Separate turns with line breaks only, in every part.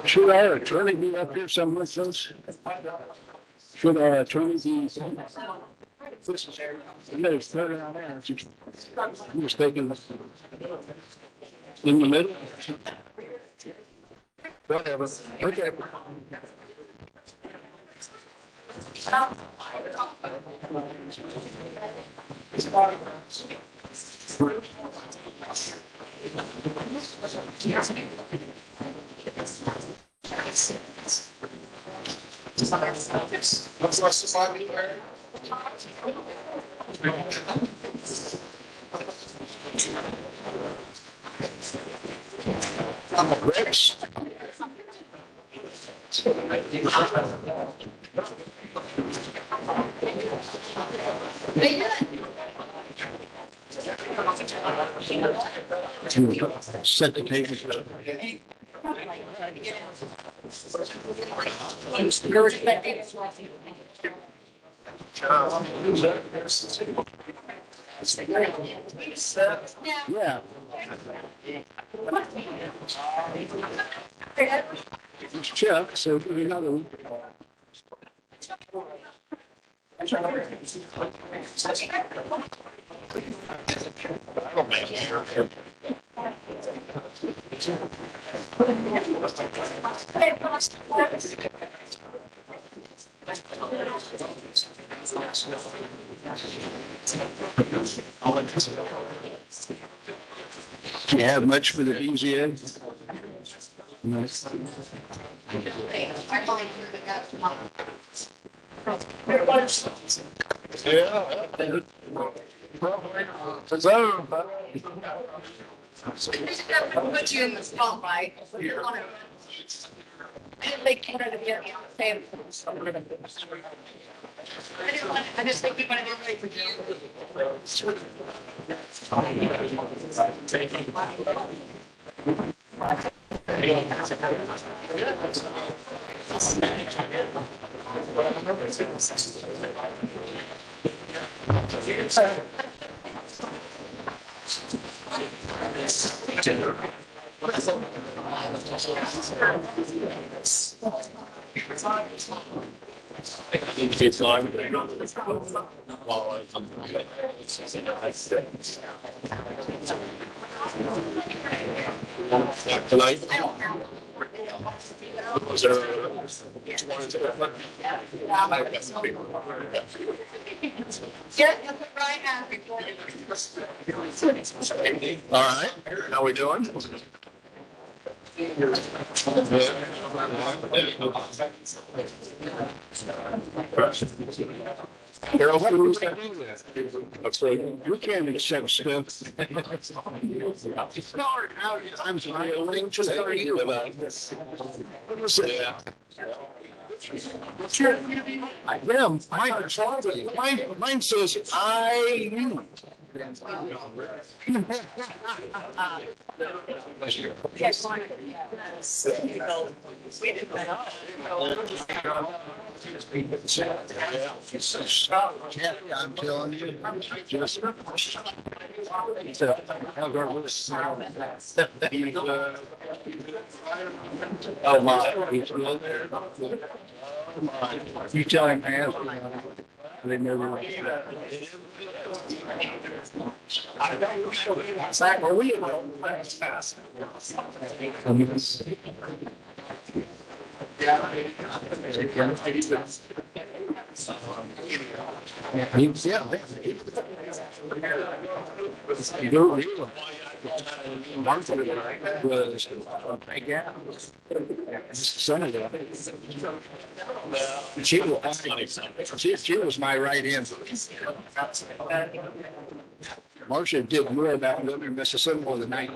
Should our attorney be up here somewhere, folks? Should our attorney be? No, throw it out there. You was taking in the middle. Whatever. Okay. Rex. Set the table. Yeah. It's Chuck, so give me another one. Do you have much for the BZA? Nice. Yeah.
Put you in the spotlight. I didn't make one of the get on the table. I just think we want to wait for you.
It's long. Tonight? Was there all right. How we doing? Carol, who's that? We can't accept stuff. I'm sorry. Just arguing about this. What was it? Yeah, mine says I. I'm telling you, just oh my, he's good there. You tell him, man, they never. Zach, where we go? Fast. You don't realize Martha was again. Son of that. She was my right hand. Marcia did more about living in Mississippi more than I.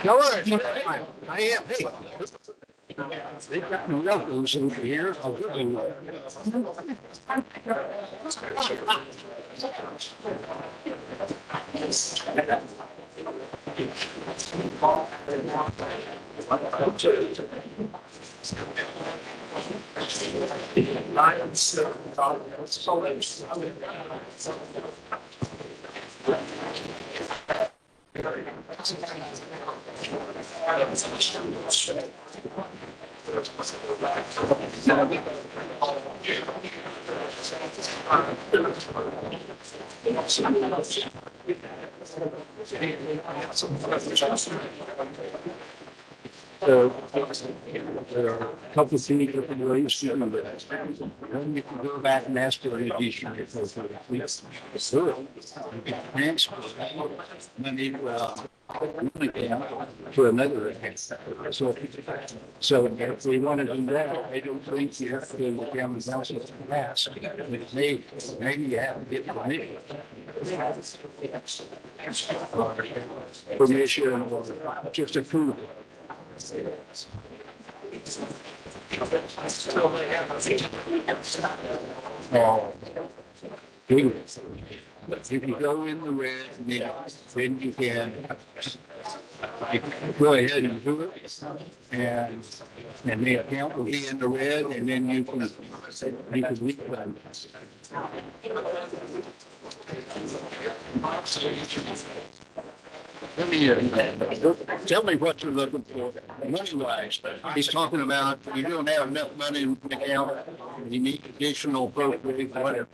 No worries. I am. Hey. They've got no locals over here. I'll give you one. So, there are a couple of things different ways to do that. Then you can go back and ask for an addition if there's a police. So, you can transfer money, one account to another account. So if we want to do that, I don't think you have to go to the county council to ask. But maybe you have to get permission or just approval. Oh, if you go in the red, then you can go ahead and do it. And the account will be in the red, and then you can leave them. Tell me what you're looking for, money-wise. He's talking about you don't have enough money in the account, you need additional appropriate, whatever.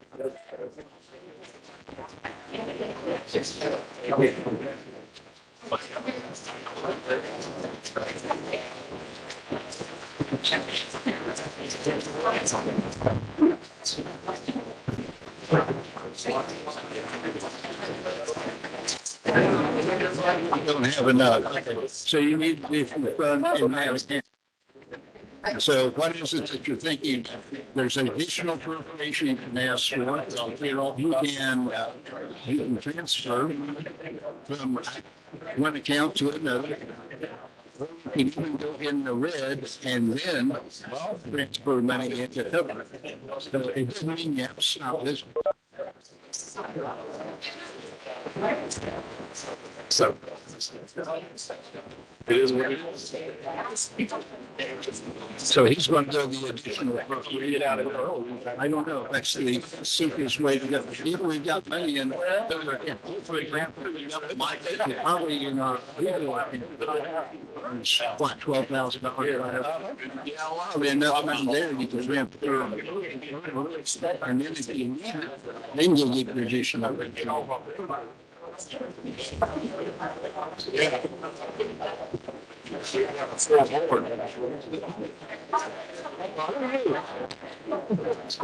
You don't have enough, so you need additional funds in that account. So what is it that you're thinking? There's an additional appropriation you can ask for. You can transfer from one account to another. You can even go in the red and then transfer money into the other. So it doesn't mean you have to stop this. So it is what it is. So he's going to do the additional appropriate out of it. I don't know if that's the simplest way to go. If we've got money in, for example, probably in our legal what, $12,000. Yeah, enough money there you can transfer. And then if you need it, then you'll get the additional.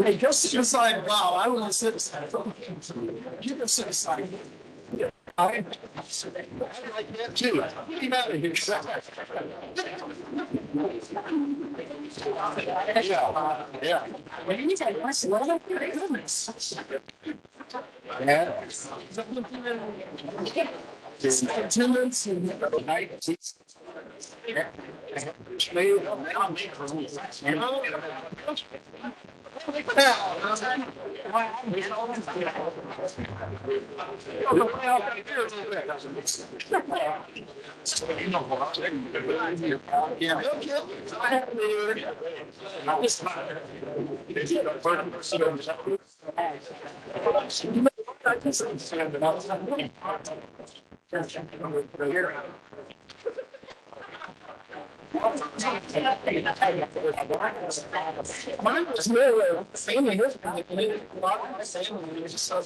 Hey, just sit aside. Wow, I want to sit aside. You can sit aside. I like that too. Get him out of here. Yeah. Well, you guys must love it. Goodness.
Yeah.
Attendance and night.
Yeah.
Mine was really family history. A lot of my family was just so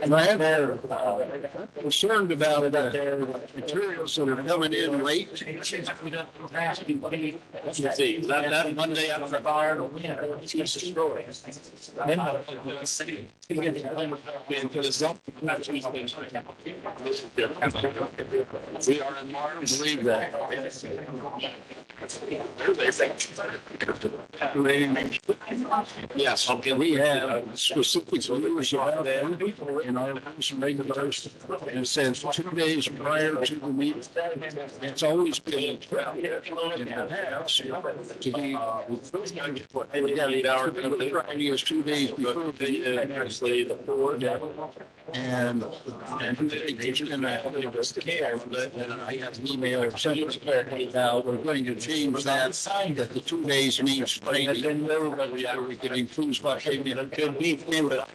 And I have concerned about the materials that are coming in late.
See, that Monday after the fire, it's destroyed. We are in March. Believe that. Yes, we have specific rules about that in our rules and regulations. And it says 2 days prior to the meeting. It's always been in the past to be. We got 8 hours. Friday is 2 days before actually the board. And it's going to I have an email or something now. We're going to change that the 2 days means Friday. We can improve what it could be.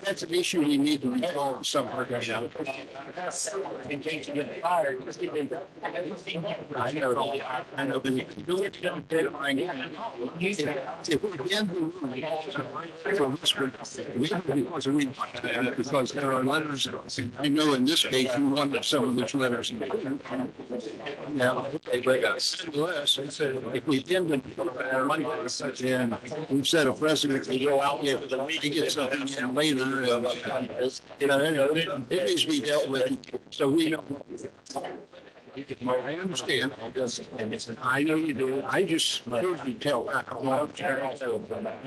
That's an issue we need to resolve somewhere. I know, but you do it. If we can do because there are letters. I know in this case you wanted some of those letters. Now, if we can and we've set a precedent to go out here to get something in later, it needs to be dealt with. So we know. I understand. I know you do. I just heard you tell. I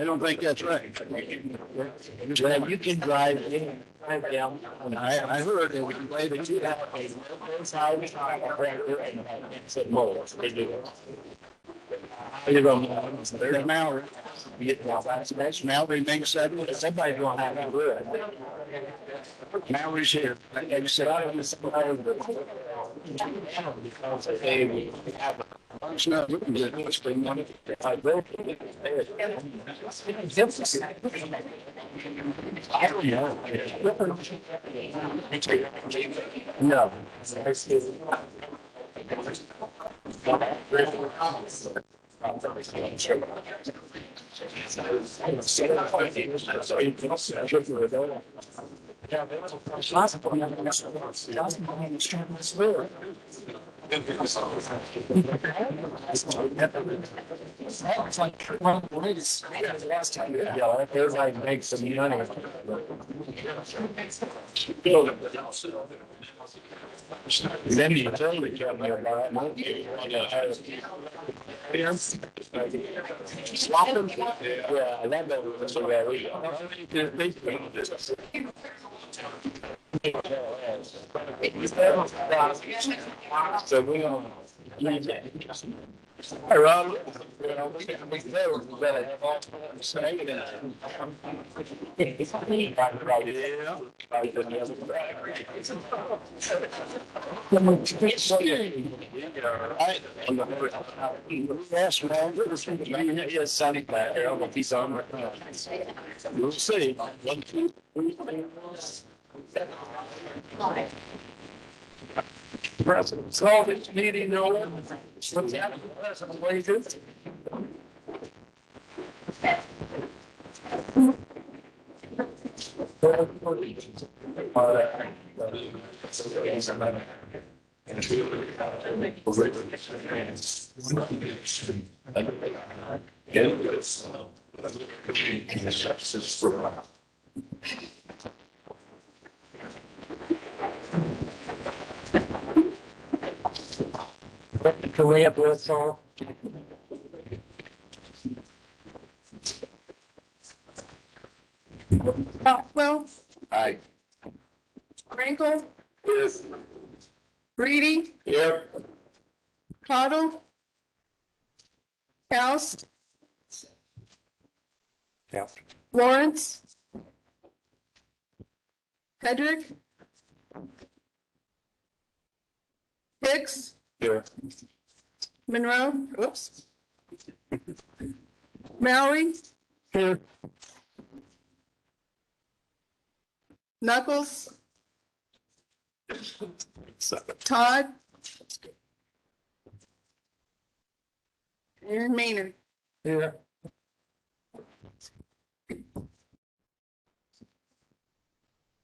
don't think that's right. Well, you can drive in. I heard that we can play the 2 hours. There's Mallory. Mallory makes that. Somebody's going to have to do it. Mallory's here. Like I said, I don't know. It's not looking good. It's been one. I don't know. No. It's like one of the latest last time. Yeah, everybody makes some money. Then you totally tell me about Swapping? Yeah, that was so so we don't. Hey, Rob. We better have all say that. Yes, man. Yes, Sonny back there. I'll be on. We'll see. 1, 2, 3, 4. President, so this meeting over. What's happening? President wages. Can we have this all?
Well,
Aye.
Sprinkle,
Yes.
Reedy,
Yep.
Cottle, House,
Yeah.
Lawrence, Hedrick, Hicks,
Here.
Monroe, oops. Mallory,
Here.
Knuckles, Todd, and Maynard.
Here.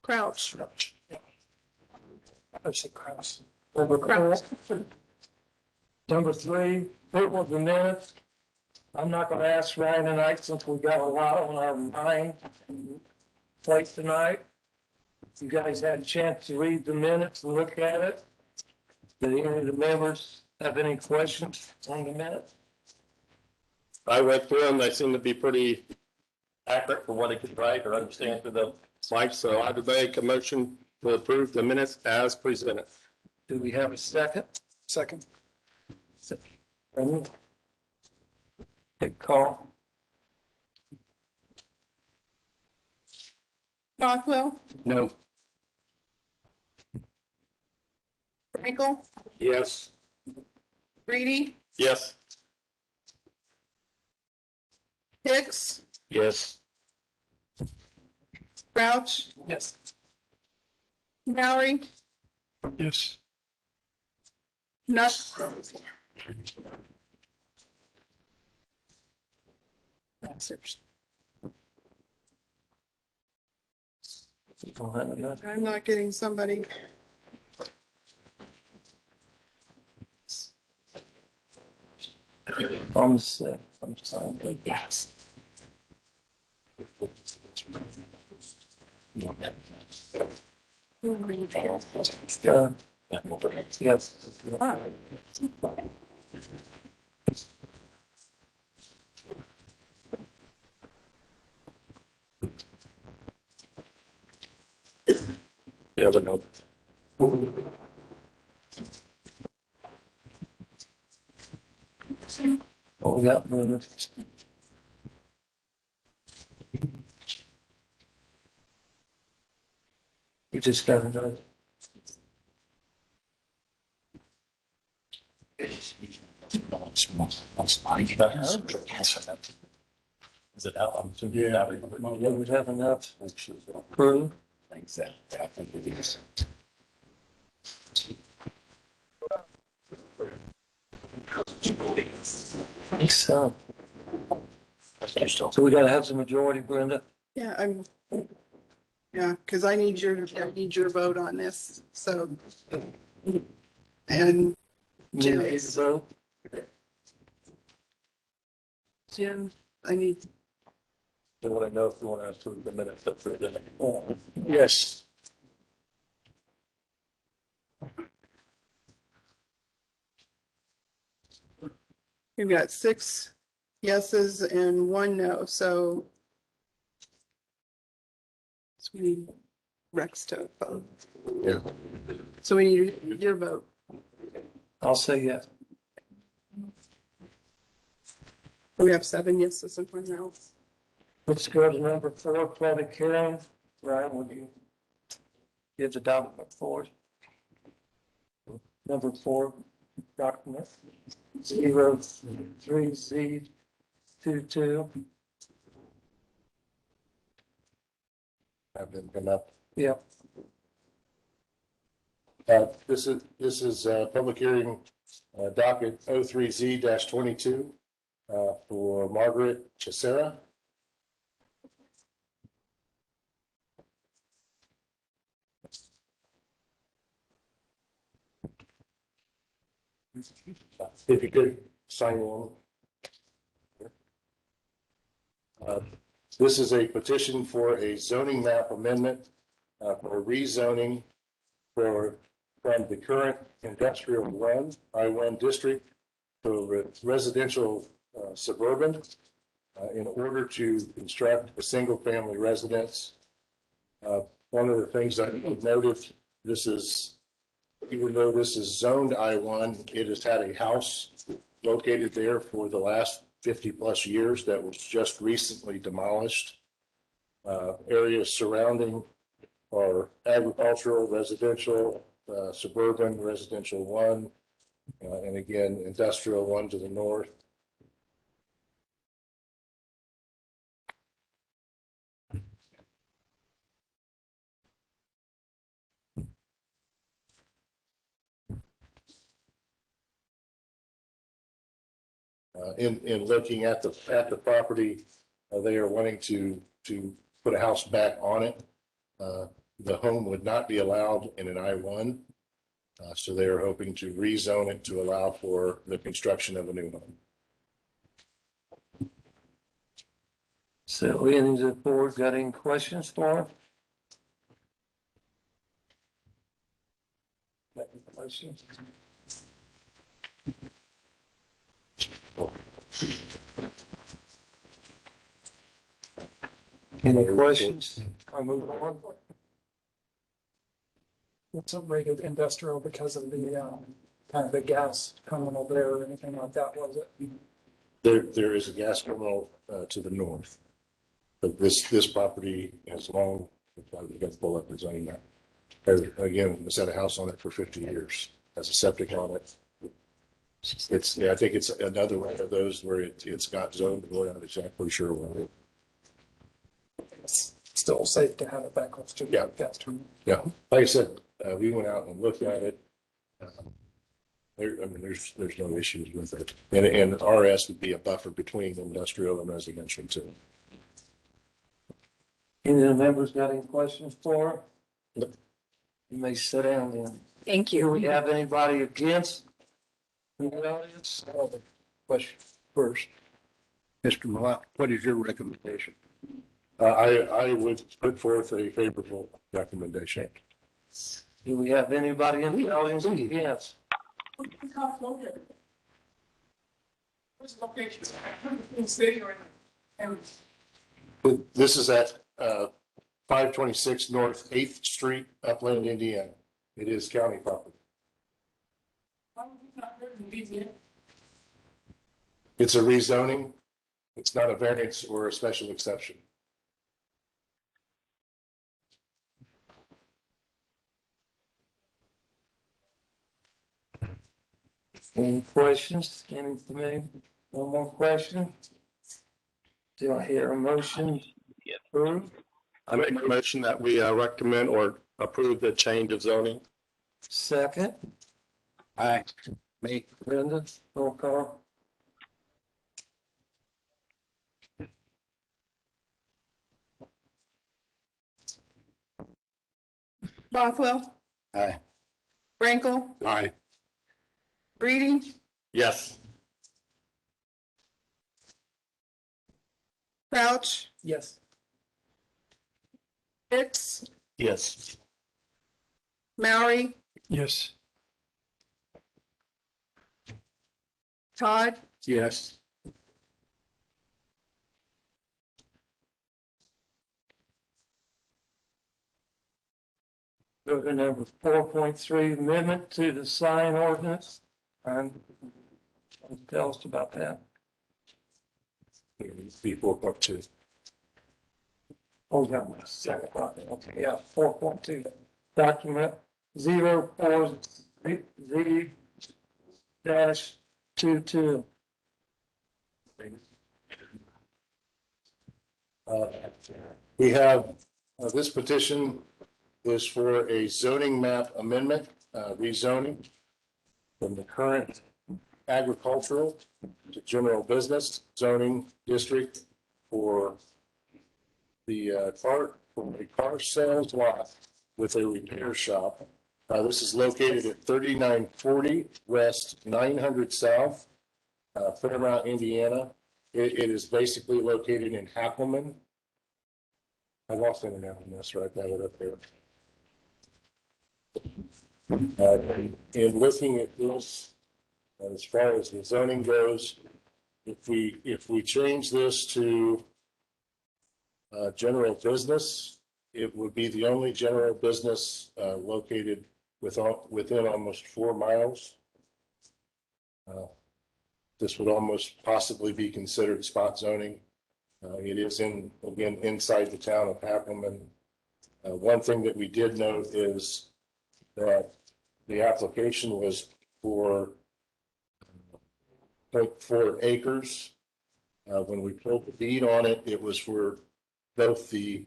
Crouch.
That's a cross. Number three, approval of the minutes. I'm not gonna ask Ryan tonight since we got a lot on our mind plate tonight. You guys had a chance to read the minutes and look at it. Did any of the members have any questions on the minutes?
I went through them, they seem to be pretty accurate for what he could write or understand for the mic, so I would make a motion to approve the minutes as presented.
Do we have a second?
Second.
Take call.
Bothwell,
No.
Frankel,
Yes.
Reedy,
Yes.
Hicks,
Yes.
Crouch,
Yes.
Mallory,
Yes.
Knuckles, I'm not getting somebody.
I'm sick. I'm sorry. Yes. Yes.
Yeah, but no.
Oh, we got minutes. You just got another.
Is it out? I'm assuming.
Yeah.
You would have enough proof.
Exactly. I think it is.
So. So we gotta have the majority, Brenda.
Yeah, because I need your vote on this, so. And
You need to vote.
Jim, I need,
I want to know if you want to approve the minutes that's presented.
Yes.
we've got 6 yeses and 1 no, so. So we need Rex to vote.
Yeah.
So we need your vote.
I'll say yes.
We have 7 yeses and 1 no.
Let's go to number 4, public hearing. Ryan, would you give the document for us? Number 4, document 03Z22.
Have them come up.
Yep.
This is public hearing docket 03Z-22 for Margaret Chisera. If you could sign on. This is a petition for a zoning map amendment for rezoning from the current industrial one, I-1 district to residential suburban in order to construct a single-family residence. One of the things I noted, this is, even though this is zoned I-1, it has had a house located there for the last 50-plus years that was just recently demolished. Areas surrounding are agricultural, residential, suburban, residential one, And again, industrial one to the north. In looking at the property, they are wanting to put a house back on it. The home would not be allowed in an I-1. So they are hoping to rezone it to allow for the construction of a new home.
So any of the board got any questions for him? Got any questions? Any questions? I'll move on.
It's a rated industrial because of the, kind of the gas terminal there or anything like that, was it?
There is a gas terminal to the north. But this property has long, we got to pull up the zoning map. Again, it's had a house on it for 50 years, has a septic on it. It's, yeah, I think it's another one of those where it's got zoned, but we're not exactly sure where.
It's still safe to have it back close to the
Yeah.
gas terminal.
Yeah, like I said, we went out and looked at it. There's no issues with it. And RS would be a buffer between industrial and residential too.
Any of the members got any questions for him?
Nope.
You may sit down then.
Thank
Do we have anybody against? In the audience?
Question first. Mr. Malott, what is your recommendation?
I would put forth a favorable recommendation.
Do we have anybody in the audience against?
This is at 526 North 8th Street, Upland, Indiana. It is county property. It's a rezoning. It's not a variance or a special exception.
Any questions? Any for me? One more question? Do I hear a motion? Approved?
I make a motion that we recommend or approve the change of zoning.
Second,
Aye. Me.
Brenda, roll call.
Bothwell,
Aye.
Frankel,
Aye.
Breeding,
Yes.
Crouch,
Yes.
Hicks,
Yes.
Maury,
Yes.
Todd,
Yes.
Go to number 4.3, amendment to the sign ordinance. Tell us about that.
It would be 4.2.
Oh, yeah, second, okay, yeah, 4.2. Document 04Z-22.
We have, this petition is for a zoning map amendment, rezoning from the current agricultural to general business zoning district for the car sales lot with a repair shop. This is located at 3940 West 900 South, Fairmount, Indiana. It is basically located in Hackleman. I lost internet on this, right? That up there. In looking at this, as far as the zoning goes, if we change this to general business, it would be the only general business located within almost 4 miles. This would almost possibly be considered spot zoning. It is again inside the town of Hackleman. One thing that we did note is that the application was for 0.4 acres. When we pulled the deed on it, it was for both the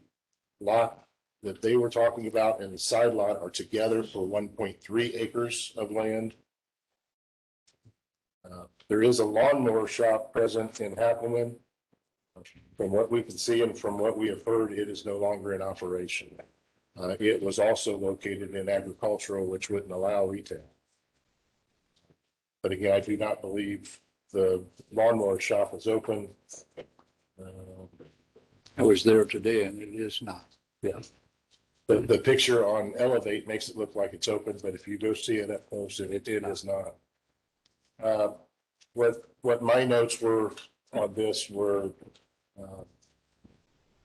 lot that they were talking about and the side lot are together for 1.3 acres of land. There is a lawnmower shop present in Happleman. From what we can see and from what we have heard, it is no longer in operation. It was also located in agricultural, which wouldn't allow retail. But again, I do not believe the lawnmower shop is open.
I was there today and it is not.
Yeah. The picture on Elevate makes it look like it's open, but if you go see it up close, it is not. What my notes were on this were,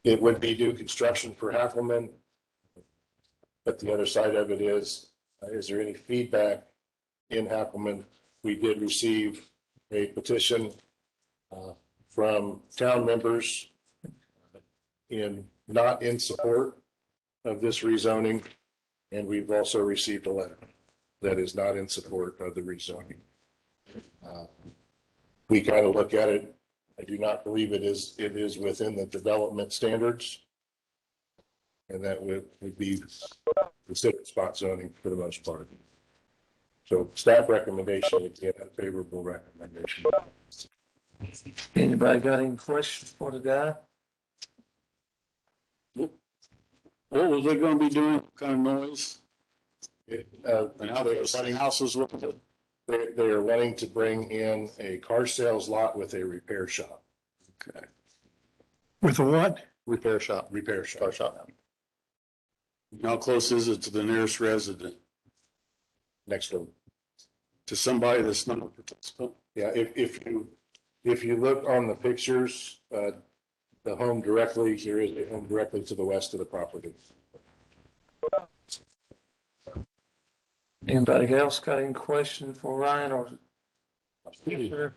it would be new construction for Happleman. But the other side of it is there any feedback in Happleman? We did receive a petition from town members not in support of this rezoning. And we've also received a letter that is not in support of the rezoning. We kind of look at it. I do not believe it is within the development standards. And that would be considered spot zoning for the most part. So staff recommendation, again, a favorable recommendation.
Anybody got any questions for the guy?
What was they gonna be doing? What kind of noise?
And how they're running
houses with
they are wanting to bring in a car sales lot with a repair shop.
Okay.
With a what?
Repair shop.
Repair shop.
Car shop.
How close is it to the nearest resident?
Next door.
To somebody that's not a participant?
Yeah, if you look on the pictures, the home directly, there is a home directly to the west of the property.
Anybody else got any questions for Ryan or? Sure.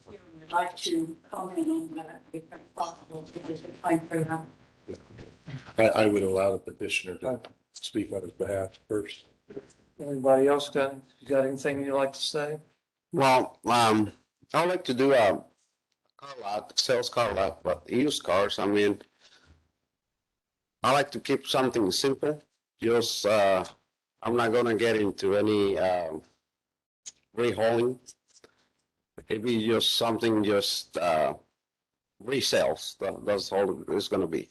I'd like to comment on that if possible, because it's like,
I would allow the petitioner to speak on his behalf first.
Anybody else got anything you'd like to say?
Well, I would like to do a car lot, sales car lot, but used cars. I mean, I like to keep something simple. Just, I'm not gonna get into any rehauling. Maybe just something resales. That's all it's gonna be.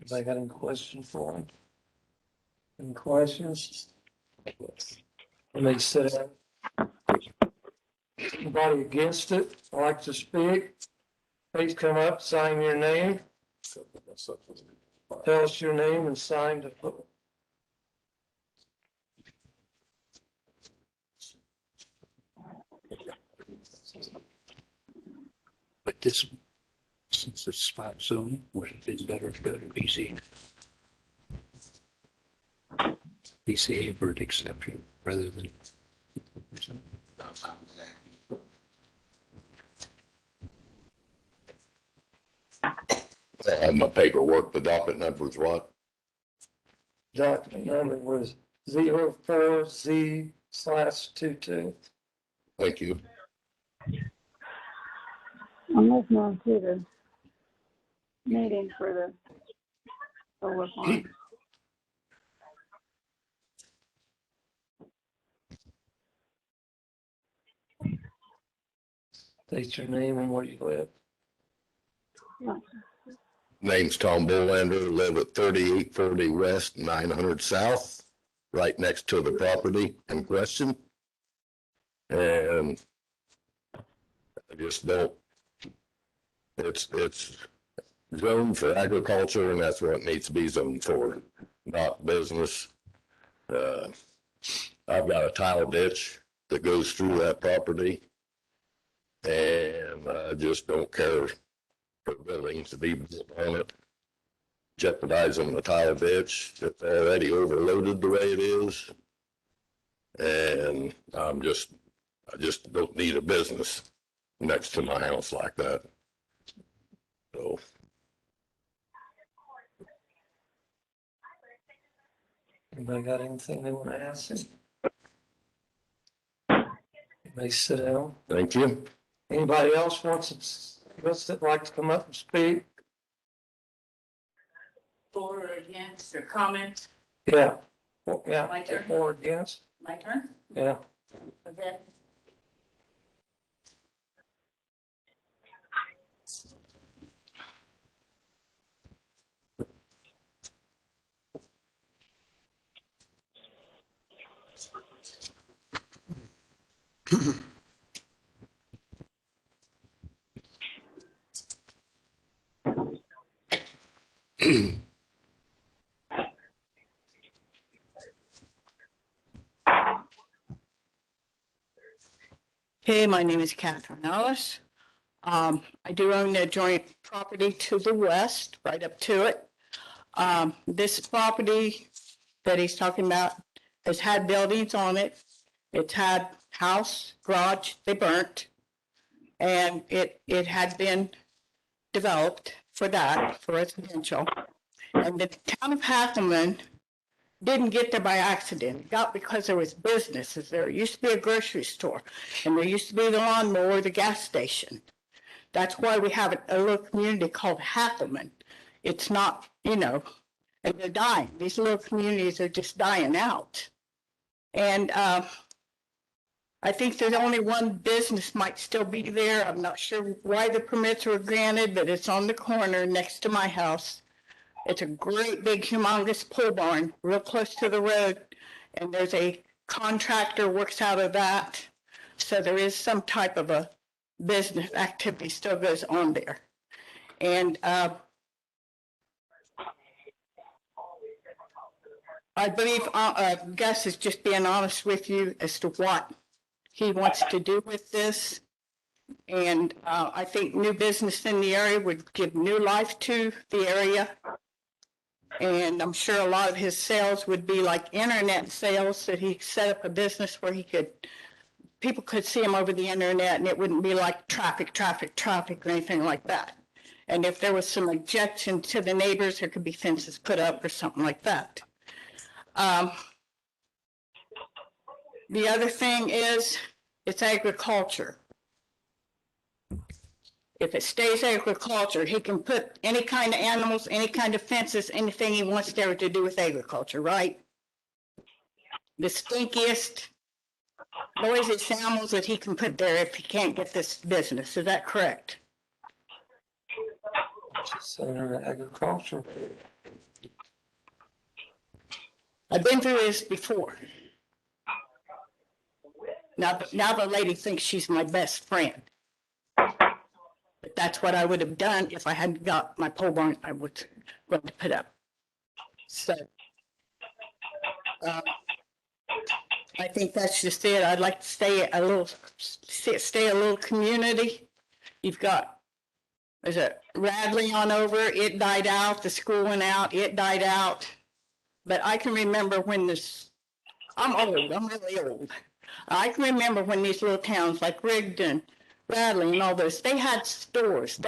Anybody got any questions for him? Any questions? Let me sit down. Anybody against it, like to speak? Please come up, sign your name. Tell us your name and sign to.
But this, since it's spot zoning, would it been better to go to BC? BCA bird exception rather than.
I have my paperwork, the docket number is what?
Document number was 04Z/22.
Thank you.
I'm listening on to the meeting for the solar farm.
State your name and where you live.
Name's Tom Bullander, live at 3840 West, 900 South, right next to the property in question. And I just don't, it's zoned for agriculture and that's what it needs to be zoned for, not business. I've got a tile ditch that goes through that property. And I just don't care for buildings to be built on it, jeopardizing the tile ditch. It's already overloaded the way it is. And I just don't need a business next to my house like that. So.
Anybody got anything they want to ask him? May sit down.
Thank you.
Anybody else would like to come up and speak?
For or against or comments?
Yeah. Well, yeah,
My turn?
or against?
My turn?
Yeah.
Okay. Hey, my name is Catherine Ellis. I do own a joint property to the west, right up to it. This property that he's talking about has had buildings on it. It's had house, garage, they burnt. And it had been developed for that, for residential. And the town of Hackleman didn't get there by accident. It got because there was businesses. There used to be a grocery store, and there used to be the lawnmower, the gas station. That's why we have a little community called Hackleman. It's not, and they're dying. These little communities are just dying out. And I think there's only one business might still be there. I'm not sure why the permits were granted, but it's on the corner next to my house. It's a great big humongous pole barn real close to the road. And there's a contractor works out of that. So there is some type of a business activity still goes on there. And I believe Gus is just being honest with you as to what he wants to do with this. And I think new business in the area would give new life to the area. And I'm sure a lot of his sales would be like internet sales, that he set up a business where people could see him over the internet, and it wouldn't be like traffic or anything like that. And if there was some objection to the neighbors, there could be fences put up or something like that. The other thing is, it's agriculture. If it stays agriculture, he can put any kind of animals, any kind of fences, anything he wants there to do with agriculture, right? The stinkiest, noisiest animals that he can put there if he can't get this business. Is that correct?
Center agriculture.
I've been through this before. Now the lady thinks she's my best friend. But that's what I would have done if I hadn't got my pole barn I was going to put up. So I think that's just it. I'd like to stay a little community. You've got, there's a Radley on over, it died out, the school went out, it died out. But I can remember when I'm old, I'm really old. I can remember when these little towns like Rigdon, Radley and all those, they had stores.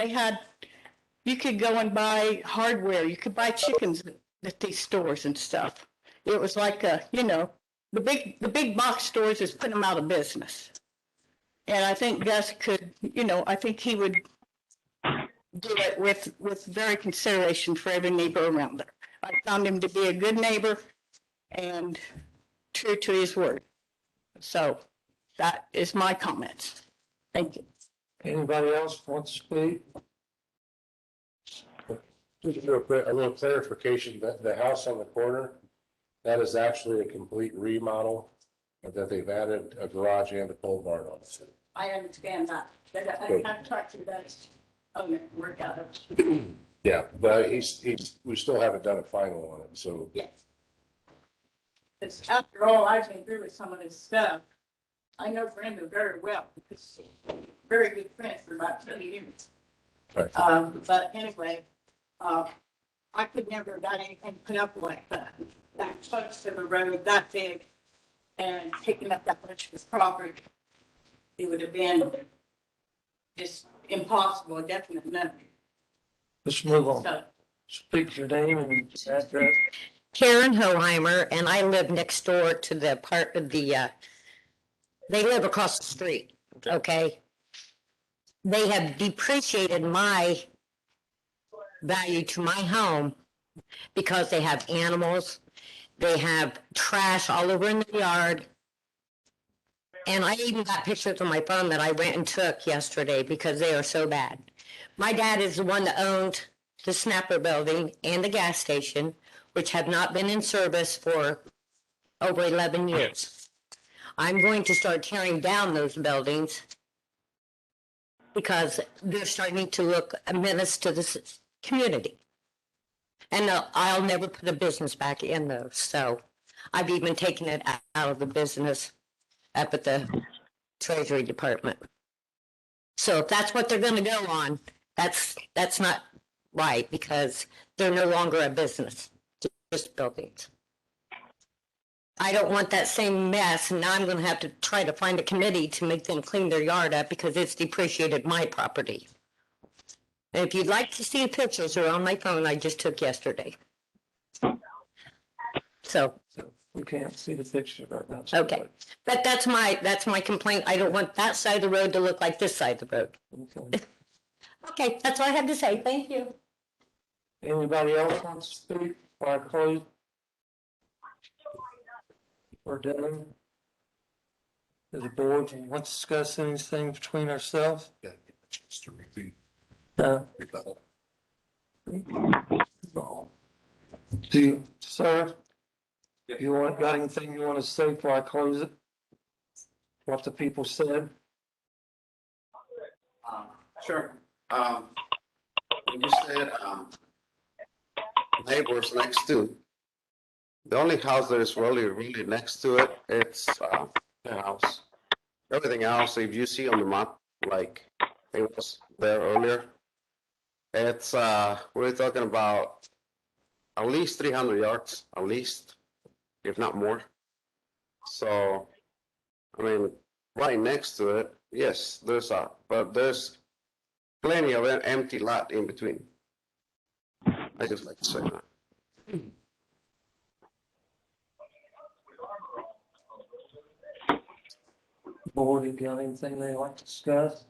You could go and buy hardware. You could buy chickens at these stores and stuff. It was like the big box stores is putting them out of business. And I think Gus could, I think he would do it with very consideration for every neighbor around there. I found him to be a good neighbor and true to his word. So that is my comments. Thank you.
Anybody else want to speak?
Just to do a little clarification, that the house on the corner, that is actually a complete remodel, that they've added a garage and a pole barn on it.
I understand that. I've talked to that owner, work out of it.
Yeah, but we still haven't done a final on it, so.
Yes. Because after all, I've been through with some of this stuff. I know Brenda very well because we're very good friends for about 20 years.
Right.
But anyway, I could never have got anything put up like that close to the road, that big, and picking up that much of his property. It would have been just impossible, definitely nothing.
Let's move on.
So,
Speak your name and address.
Karen Hoheimer, and I live next door to the part of the They live across the street, okay? They have depreciated my value to my home because they have animals, they have trash all over in the yard. And I even got pictures on my phone that I went and took yesterday because they are so bad. My dad is the one that owned the Snapper building and the gas station, which have not been in service for over 11 years. I'm going to start tearing down those buildings because they're starting to look a menace to the community. And I'll never put a business back in those. So I've even taken it out of the business up at the Treasury Department. So if that's what they're going to go on, that's not right because they're no longer a business, just buildings. I don't want that same mess, and now I'm going to have to try to find a committee to make them clean their yard up because it's depreciated my property. And if you'd like to see the pictures, they're on my phone I just took yesterday. So.
We can't see the picture right now.
Okay, but that's my complaint. I don't want that side of the road to look like this side of the road.
Okay.
Okay, that's all I have to say. Thank you.
Anybody else want to speak before I close? We're done. Does the board want to discuss anything between ourselves?
Just to repeat.
No. Do you, sir? Got anything you want to say before I close it? What the people said?
Sure. When you said, neighbors next to, the only house that is really next to it, it's, the house. Everything else, if you see on the map, like it was there earlier, it's, we're talking about at least 300 yards, at least, if not more. So, I mean, right next to it, yes, but there's plenty of an empty lot in between. I just like to say that.
Board, you got anything they like to discuss?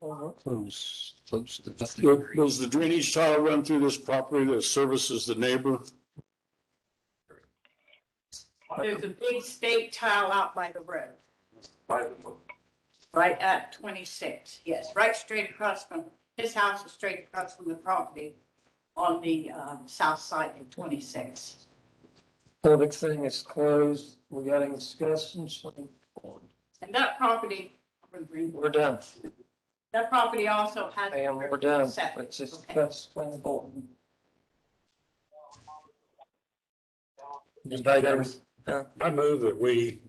Close does the drainage tile run through this property that services the neighbor?
There's a big state tile out by the road. Right at 26, yes, right straight across from, his house is straight across from the property on the south side of 26.
Public thing is closed. We got any discussions?
And that property,
We're done.
that property also has.
And we're done.
septic.
Let's just,
Okay.
that's plain board. Anybody else?
I move that we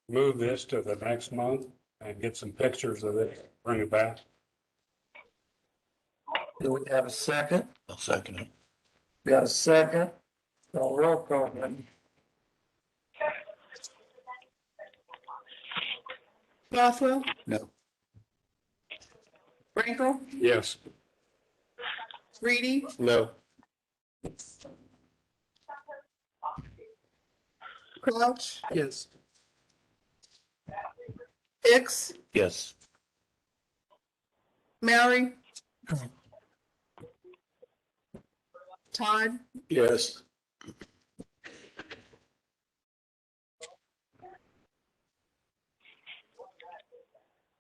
move this to the next month and get some pictures of it, bring it back.
Do we have a second?
I'll second it.
Got a second? Roll call, then.
Bothwell,
No.
Frankel,
Yes.
Reedy,
No.
Crouch,
Yes.
Hicks,
Yes.
Mary, Todd,
Yes.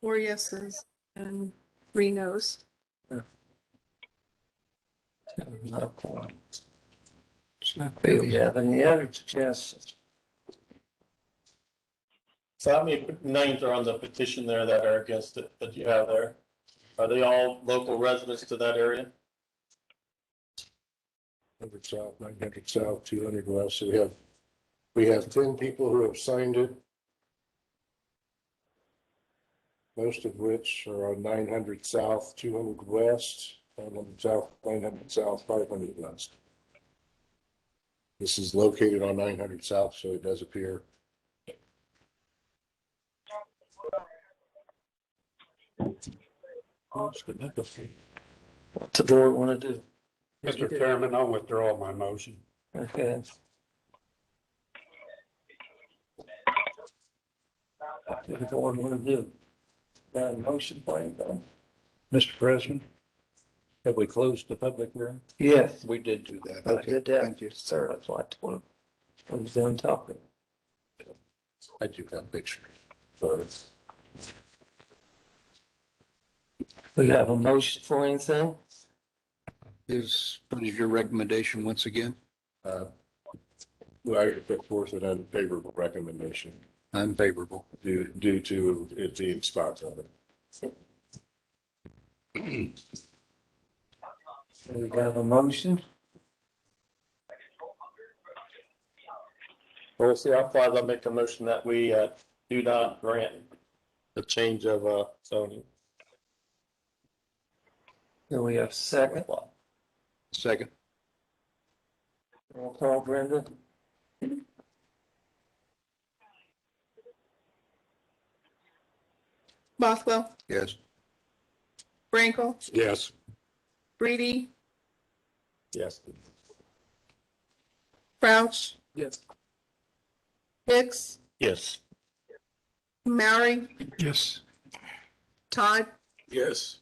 4 yeses and 3 nos.
Not a quorum. Do we have any other suggestions?
So how many names are on the petition there that are against it that you have there? Are they all local residents to that area?
100 south, 900 south, 200 west. So we have 10 people who have signed it. Most of which are on 900 south, 200 west, 900 south, 900 south, 500 west. This is located on 900 south, so it does appear.
What's the board want to do?
Mr. Chairman, I'll withdraw my motion.
Okay. What the board want to do? Got a motion for anything?
Mr. President, have we closed the public hearing?
Yes.
We did do that.
I did that. Thank you, sir. That's why I was done talking.
I do have a picture.
We have a motion for anything?
What is your recommendation once again?
I put forth an unfavorable recommendation
Unfavorable.
due to it being spot zoning.
We got a motion?
Well, see, I'll make a motion that we, do not grant the change of, zoning.
Do we have a second?
Second.
Roll call, Brenda?
Bothwell,
Yes.
Brinkle,
Yes.
Reedy,
Yes.
Crouch,
Yes.
Hicks,
Yes.
Mary,
Yes.
Todd,
Yes.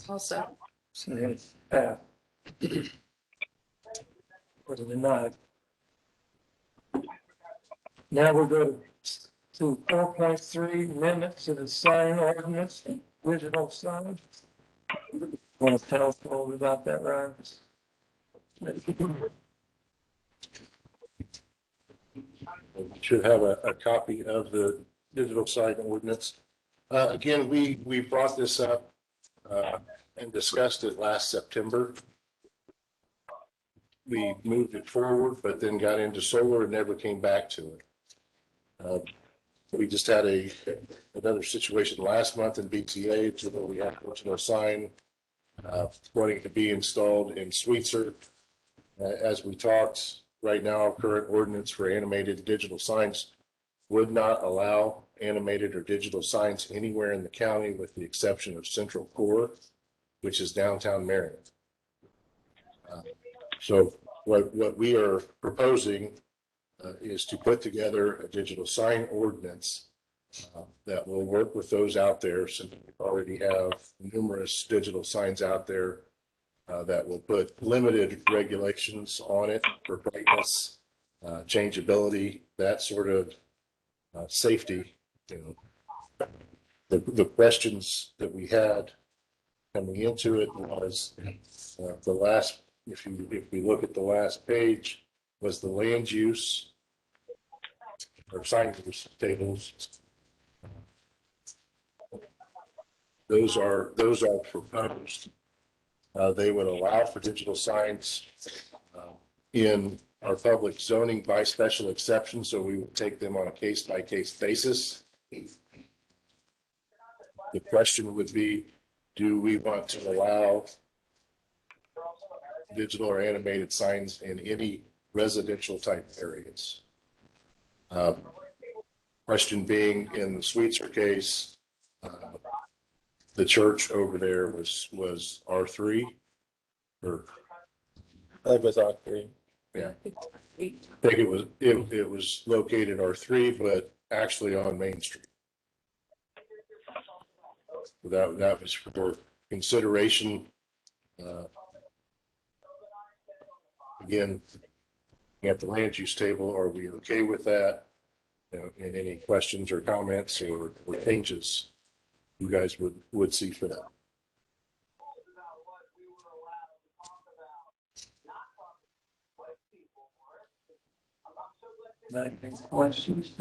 also.
Say, for the denied. Now we'll go to 4.3 amendments to the sign ordinance, digital sign. Want to tell us a little bit about that, Ryan?
Should have a copy of the digital sign ordinance. Again, we brought this up and discussed it last September. We moved it forward, but then got into solar and never came back to it. We just had another situation last month in BTA to where we had a original sign wanting to be installed in Sweetser. As we talked, right now, our current ordinance for animated digital signs would not allow animated or digital signs anywhere in the county with the exception of Central Core, which is downtown Marion. So what we are proposing is to put together a digital sign ordinance that will work with those out there, since we already have numerous digital signs out there that will put limited regulations on it for brightness, changeability, that sort of safety. You know, the questions that we had coming into it was the last. If we look at the last page, was the land use or sign use tables. Those are proposed. They would allow for digital signs in our public zoning by special exception, so we would take them on a case-by-case basis. The question would be, do we want to allow digital or animated signs in any residential type areas? Question being, in the Sweetser case, the church over there was R3 or
That was R3.
yeah. I think it was located R3, but actually on Main Street. That was for consideration. Again, at the land use table, are we okay with that? You know, and any questions or comments or changes you guys would see for that?
Any questions?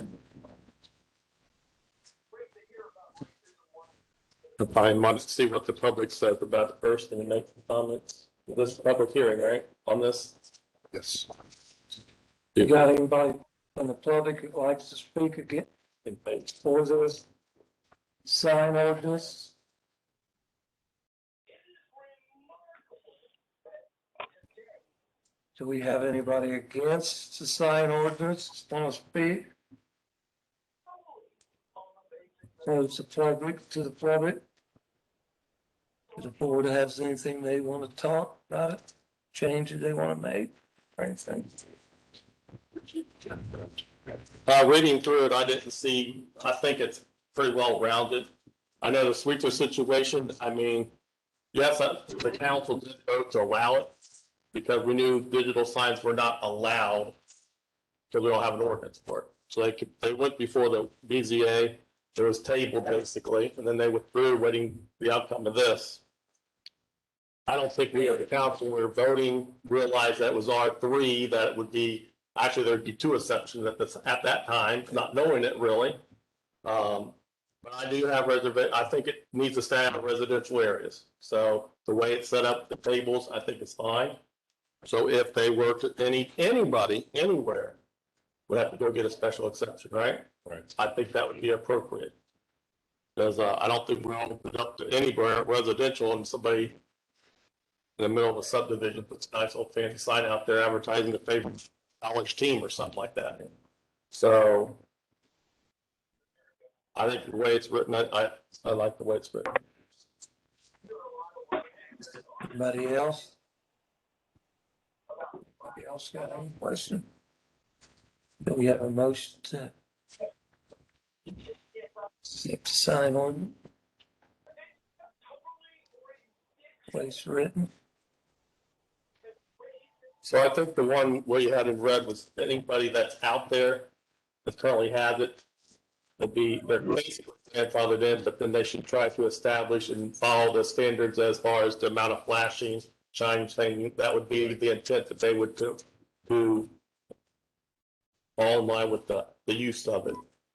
I want to see what the public says about it first and then make some comments. This is a public hearing, right, on this?
Yes.
You got anybody from the public that likes to speak again for this sign ordinance? Do we have anybody against the sign ordinance want to speak? Close the public to the public. Does the board has anything they want to talk about it, changes they want to make, or anything?
Reading through it, I didn't see, I think it's pretty well rounded. I know the sweeper situation, I mean, yes, the council did vote to allow it because we knew digital signs were not allowed because we don't have an ordinance for it. So they went before the BZA, it was tabled basically, and then they withdrew waiting the outcome of this. I don't think we as the council, when we were voting, realized that it was R3, that it would be, actually there'd be two exceptions at that time, not knowing it really. But I do have I think it needs to stay in residential areas. So the way it's set up, the tables, I think it's fine. So if they were to anybody, anywhere, would have to go get a special exception, right?
Right.
I think that would be appropriate. Because I don't think we're open up to anywhere residential and somebody in the middle of a subdivision puts a nice old fancy sign out there advertising the favorite college team or something like that. So I think the way it's written, I like the way it's written.
Anybody else? Anybody else got any question? Do we have a motion to accept the sign on? Place written.
So I think the one where you had in red was anybody that's out there that currently has it, they're basically grandfathered in, but then they should try to establish and follow the standards as far as the amount of flashing, shining thing. That would be the intent that they would do all in line with the use of it.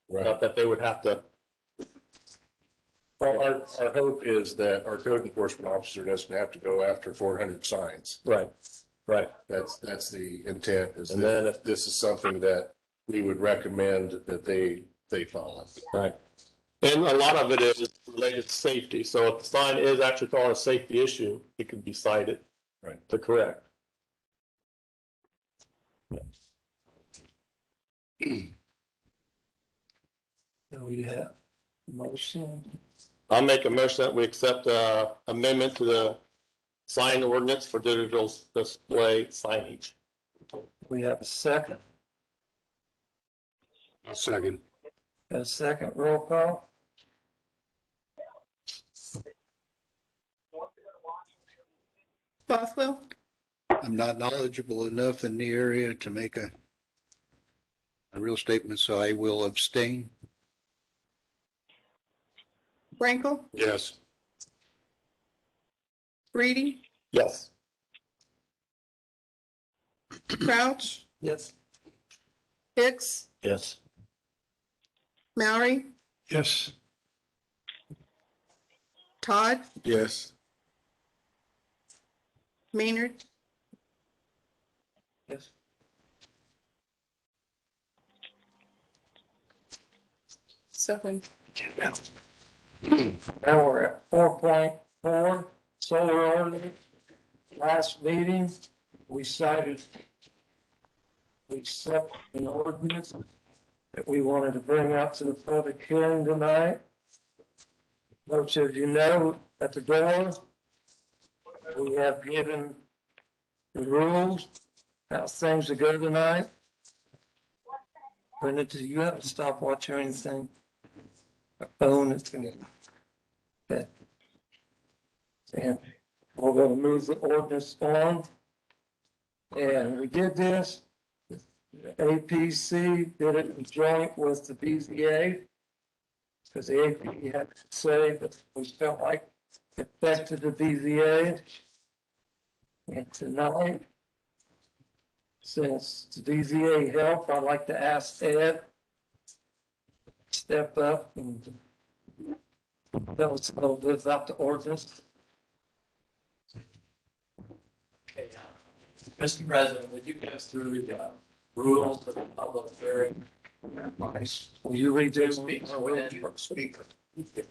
Right.
Not that they would have to.
Well, our hope is that our code enforcement officer doesn't have to go after 400 signs.
Right. Right.
That's the intent, is
And
that
then if
this is something that we would recommend that they follow.
Right. And a lot of it is related to safety. So if the sign is actually calling a safety issue, it can be cited.
Right.
To correct.
Do we have a motion?
I'll make a motion that we accept amendment to the sign ordinance for digital display signage.
We have a second.
A second.
A second roll call.
Bothwell,
I'm not knowledgeable enough in the area to make a real statement, so I will abstain.
Frankel,
Yes.
Reedy,
Yes.
Crouch,
Yes.
Hicks,
Yes.
Maury,
Yes.
Todd,
Yes.
Maynard,
Yes.
Seven.
Now we're at 4.4, solar ordinance. Last meeting, we set an ordinance that we wanted to bring up to the public hearing tonight. Most of you know, at the door, we have given the rules, how things are going tonight. Brenda, do you have a stopwatch or anything? A phone, it's gonna. Okay. And we're gonna move the ordinance on. And we did this. APC did it in joint with the BZA. Because the APC had to say that we felt like it affected the BZA. And tonight, since the BZA helped, I'd like to ask Ed step up and tell us a little bit about the ordinance.
Okay. Mr. President, would you go through the rules of the public hearing?
Nice. Will you read this?
Speaker.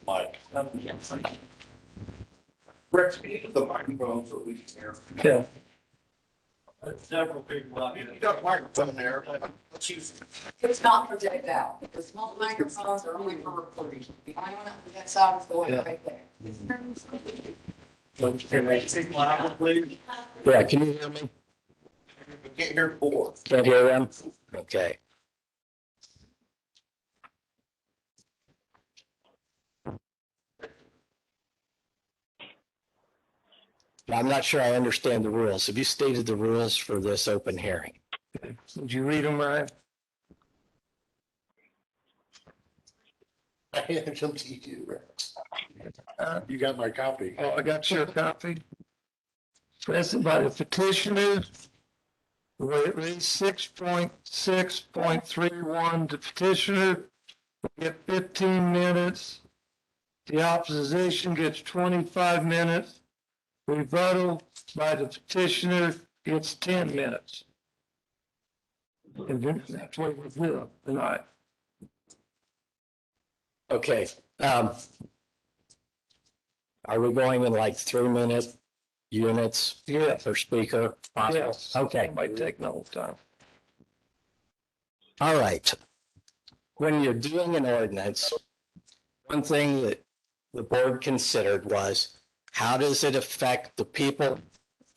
Mike.
Rick, speak to the microphone so we can hear.
Okay.
Several people out here. You got a microphone there. Let's use it.
It's not projected out. The small microphones are only for recording. The only one that sound is the one right there.
Can they speak louder, please?
Yeah, can you hear me?
Can't hear four.
Can't hear them? Okay.
I'm not sure I understand the rules. Have you stated the rules for this open hearing?
Did you read them, Ryan?
I handed them to you. You got my copy.
Oh, I got your copy. Present by the petitioner. Where it reads 6.6.31, the petitioner will get 15 minutes. The opposition gets 25 minutes. Rebuttal by the petitioner gets 10 minutes. And then that's what we're doing tonight.
Okay. Are we going in like 3-minute units?
Yeah.
Per speaker? Possible?
Yes.
Okay.
It might take no time.
All right. When you're doing an ordinance, one thing that the board considered was, how does it affect the people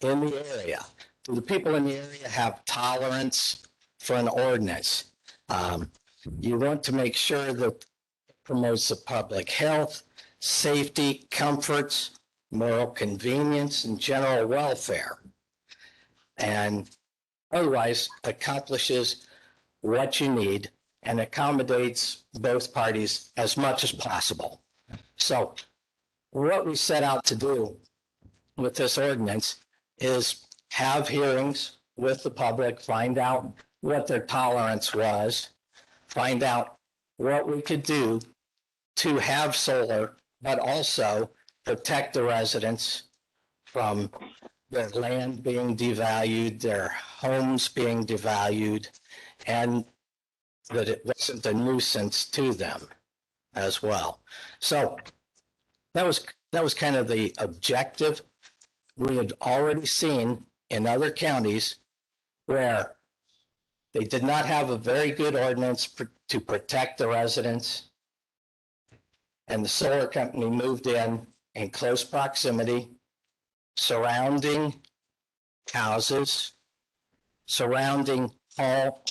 in the area? Do the people in the area have tolerance for an ordinance? You want to make sure that it promotes the public health, safety, comforts, moral convenience, and general welfare. And otherwise accomplishes what you need and accommodates both parties as much as possible. So what we set out to do with this ordinance is have hearings with the public, find out what their tolerance was, find out what we could do to have solar, but also protect the residents from their land being devalued, their homes being devalued, and that it wasn't a nuisance to them as well. So that was kind of the objective. We had already seen in other counties where they did not have a very good ordinance to protect the residents. And the solar company moved in close proximity, surrounding houses, surrounding whole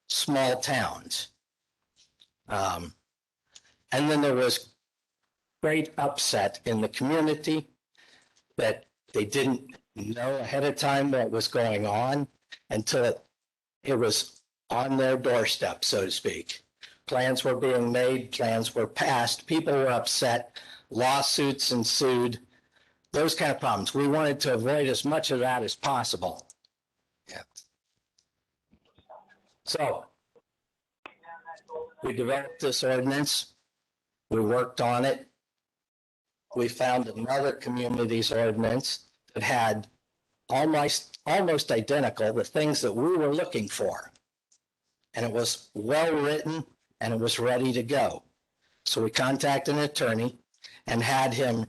small towns. And then there was great upset in the community that they didn't know ahead of time what was going on until it was on their doorstep, so to speak. Plans were being made, plans were passed, people were upset, lawsuits ensued, those kind of problems. We wanted to avoid as much of that as possible. Yeah. So we developed this ordinance, we worked on it. We found another community's ordinance that had almost identical, the things that we were looking for. And it was well written and it was ready to go. So we contacted an attorney and had him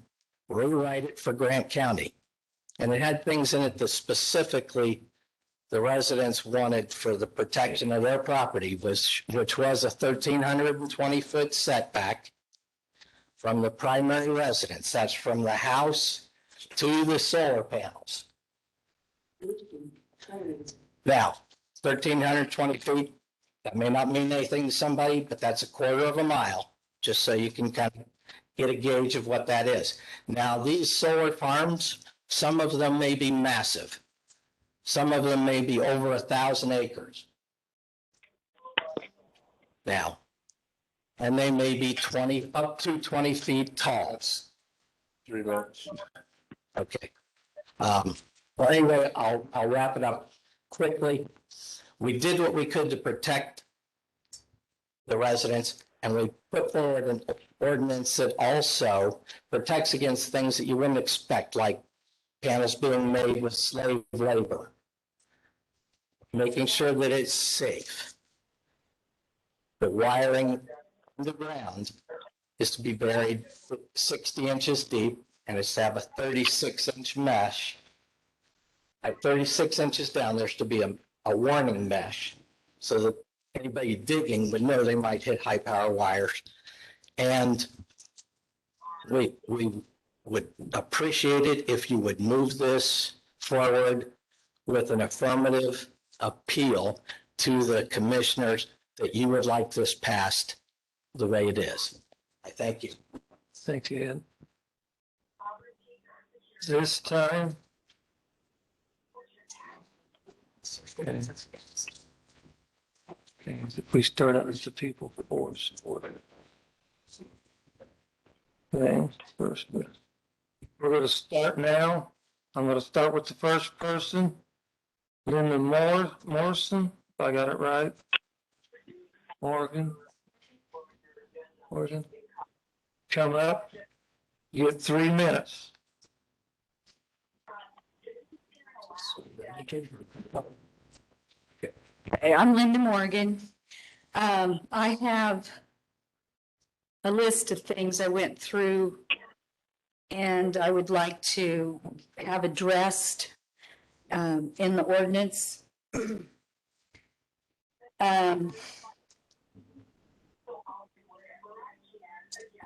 rewrite it for Grant County. And it had things in it that specifically the residents wanted for the protection of their property, which was a 1,320-foot setback from the primary residence. That's from the house to the solar panels. Now, 1,320 feet, that may not mean anything to somebody, but that's a quarter of a mile, just so you can kind of get a gauge of what that is. Now, these solar farms, some of them may be massive. Some of them may be over 1,000 acres. Now, and they may be up to 20 feet tall.
3 minutes.
Okay. Well, anyway, I'll wrap it up quickly. We did what we could to protect the residents, and we put forward an ordinance that also protects against things that you wouldn't expect, like panels being made with slave labor, making sure that it's safe. The wiring in the ground is to be buried 60 inches deep, and it's to have a 36-inch mesh. At 36 inches down, there's to be a warning mesh so that anybody digging would know they might hit high power wires. And we would appreciate it if you would move this forward with an affirmative appeal to the commissioners that you would like this passed the way it is. I thank you.
Thank you, Ed. this time. Okay. Okay, if we start out as the people for support. Okay, first, we're gonna start now. I'm gonna start with the first person. Linda Morrison, if I got it right. Morgan. Come up. You get 3 minutes.
Hey, I'm Linda Morgan. I have a list of things I went through and I would like to have addressed in the ordinance.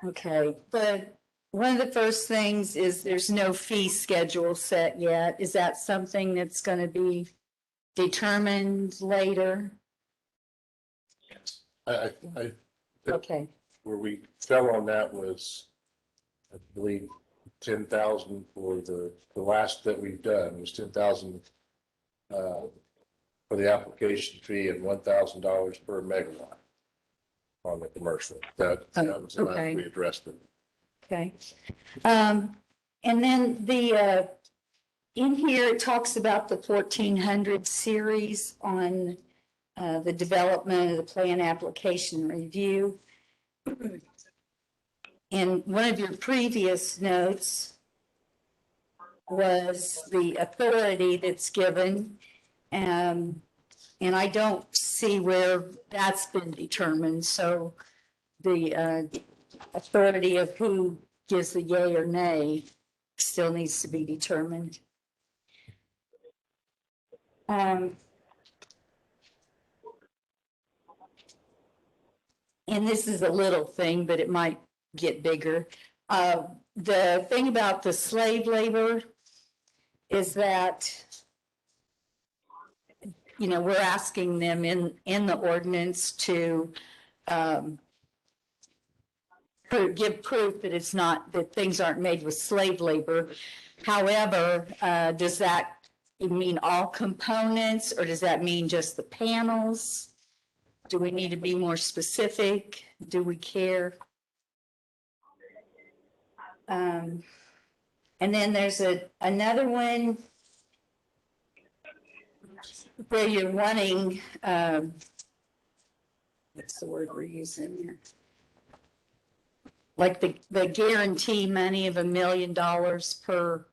Okay, but one of the first things is there's no fee schedule set yet. Is that something that's going to be determined later?
I,
Okay,
where we fell on that was, I believe, 10,000 for the last that we've done was 10,000 for the application fee and $1,000 per megawatt on the commercial. That was the
okay.
last we addressed it.
okay. And then in here, it talks about the 1400 series on the development of the plan application review. And one of your previous notes was the authority that's given. And I don't see where that's been determined. So the authority of who gives the yay or nay still needs to be determined. And this is a little thing, but it might get bigger. The thing about the slave labor is that, you know, we're asking them in the ordinance to give proof that it's not, that things aren't made with slave labor. However, does that mean all components or does that mean just the panels? Do we need to be more specific? Do we care? And then there's another one where you're wanting, what's the word we're using here? Like the guarantee money of $1 million per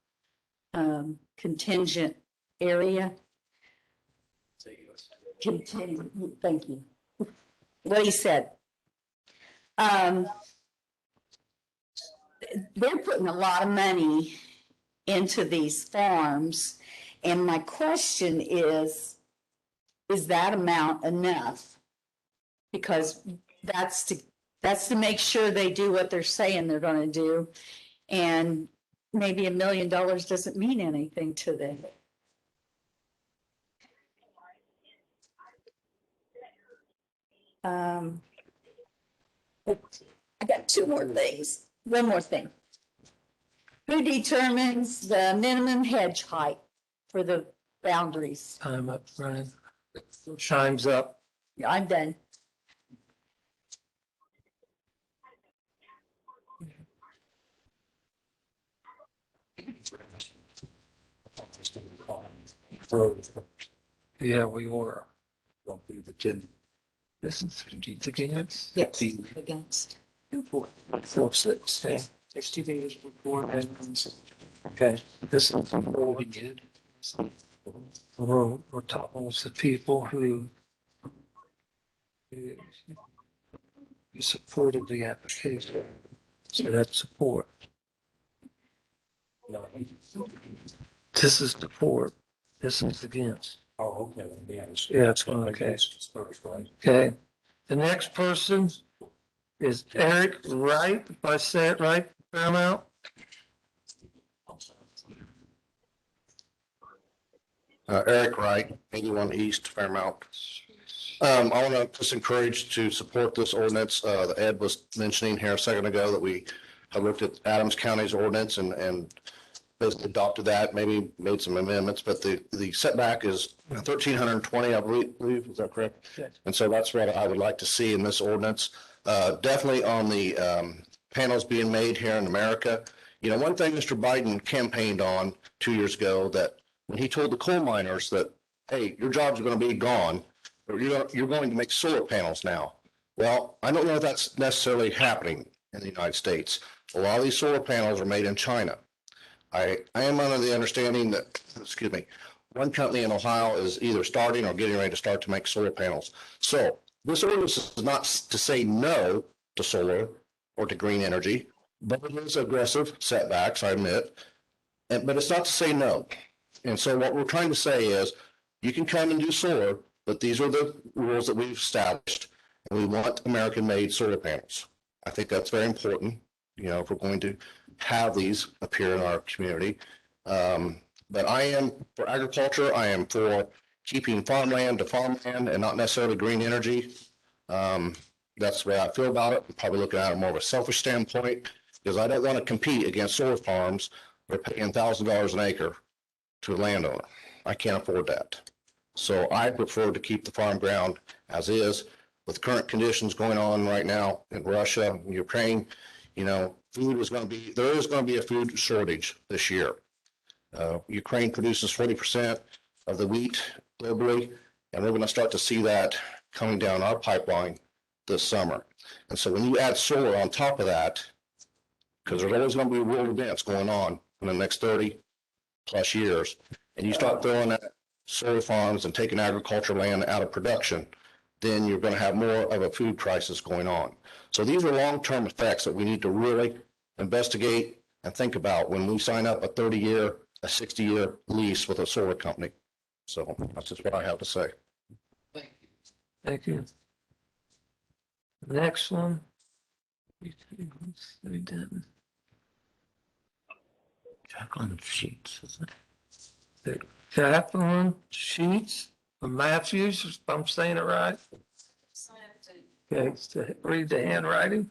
contingent area. Contingent, thank you. What he said. They're putting a lot of money into these farms. And my question is that amount enough? Because that's to make sure they do what they're saying they're going to do. And maybe $1 million doesn't mean anything to them. I got two more things. One more thing. Who determines the minimum hedge height for the boundaries?
Time up, Brian. Time's up.
Yeah, I'm done.
Yeah, we were.
Don't be the 10.
This is against.
Yes, against.
4-6. Okay.
60 days before.
Okay. This is voting it. We're talking with the people who supported the application. So that's support.
No.
This is support. This is against.
Oh, okay. Yeah.
Yeah, it's one. Okay.
First, right?
Okay. The next person is Eric Wright, if I say it right, Paramount.
Eric Wright, 81 East Fairmount. I want to just encourage to support this ordinance. Ed was mentioning here a second ago that we have looked at Adams County's ordinance and
basically adopted that, maybe made some amendments, but the setback is 1,320, I believe, is that correct?
Yes.
And so that's what I would like to see in this ordinance. Definitely on the panels being made here in America. You know, one thing Mr. Biden campaigned on 2 years ago, that when he told the coal miners that, hey, your jobs are going to be gone, or you're going to make solar panels now. Well, I don't know if that's necessarily happening in the United States. A lot of these solar panels are made in China. I am under the understanding that, excuse me, one company in Ohio is either starting or getting ready to start to make solar panels. So this ordinance is not to say no to solar or to green energy, but it is aggressive setbacks, I admit, but it's not to say no. And so what we're trying to say is, you can come and do solar, but these are the rules that we've established, and we want American-made solar panels. I think that's very important, you know, if we're going to have these appear in our community. But I am for agriculture. I am for keeping farmland to farmland and not necessarily green energy. That's the way I feel about it. I'm probably looking at it more of a selfish standpoint, because I don't want to compete against solar farms that are paying $1,000 an acre to a landowner. I can't afford that. So I prefer to keep the farm ground as is. With current conditions going on right now in Russia and Ukraine, you know, there is going to be a food shortage this year. Ukraine produces 40% of the wheat globally, and we're going to start to see that coming down our pipeline this summer. And so when you add solar on top of that, because there's always going to be world events going on in the next 30 plus years, and you start throwing at solar farms and taking agricultural land out of production, then you're going to have more of a food crisis going on. So these are long-term effects that we need to really investigate and think about when we sign up a 30-year, a 60-year lease with a solar company. So that's just what I have to say.
Thank you. Next one. Jacqueline Sheets, isn't it? Jacqueline Sheets of Matthews, if I'm saying it right. Okay, to read the handwriting.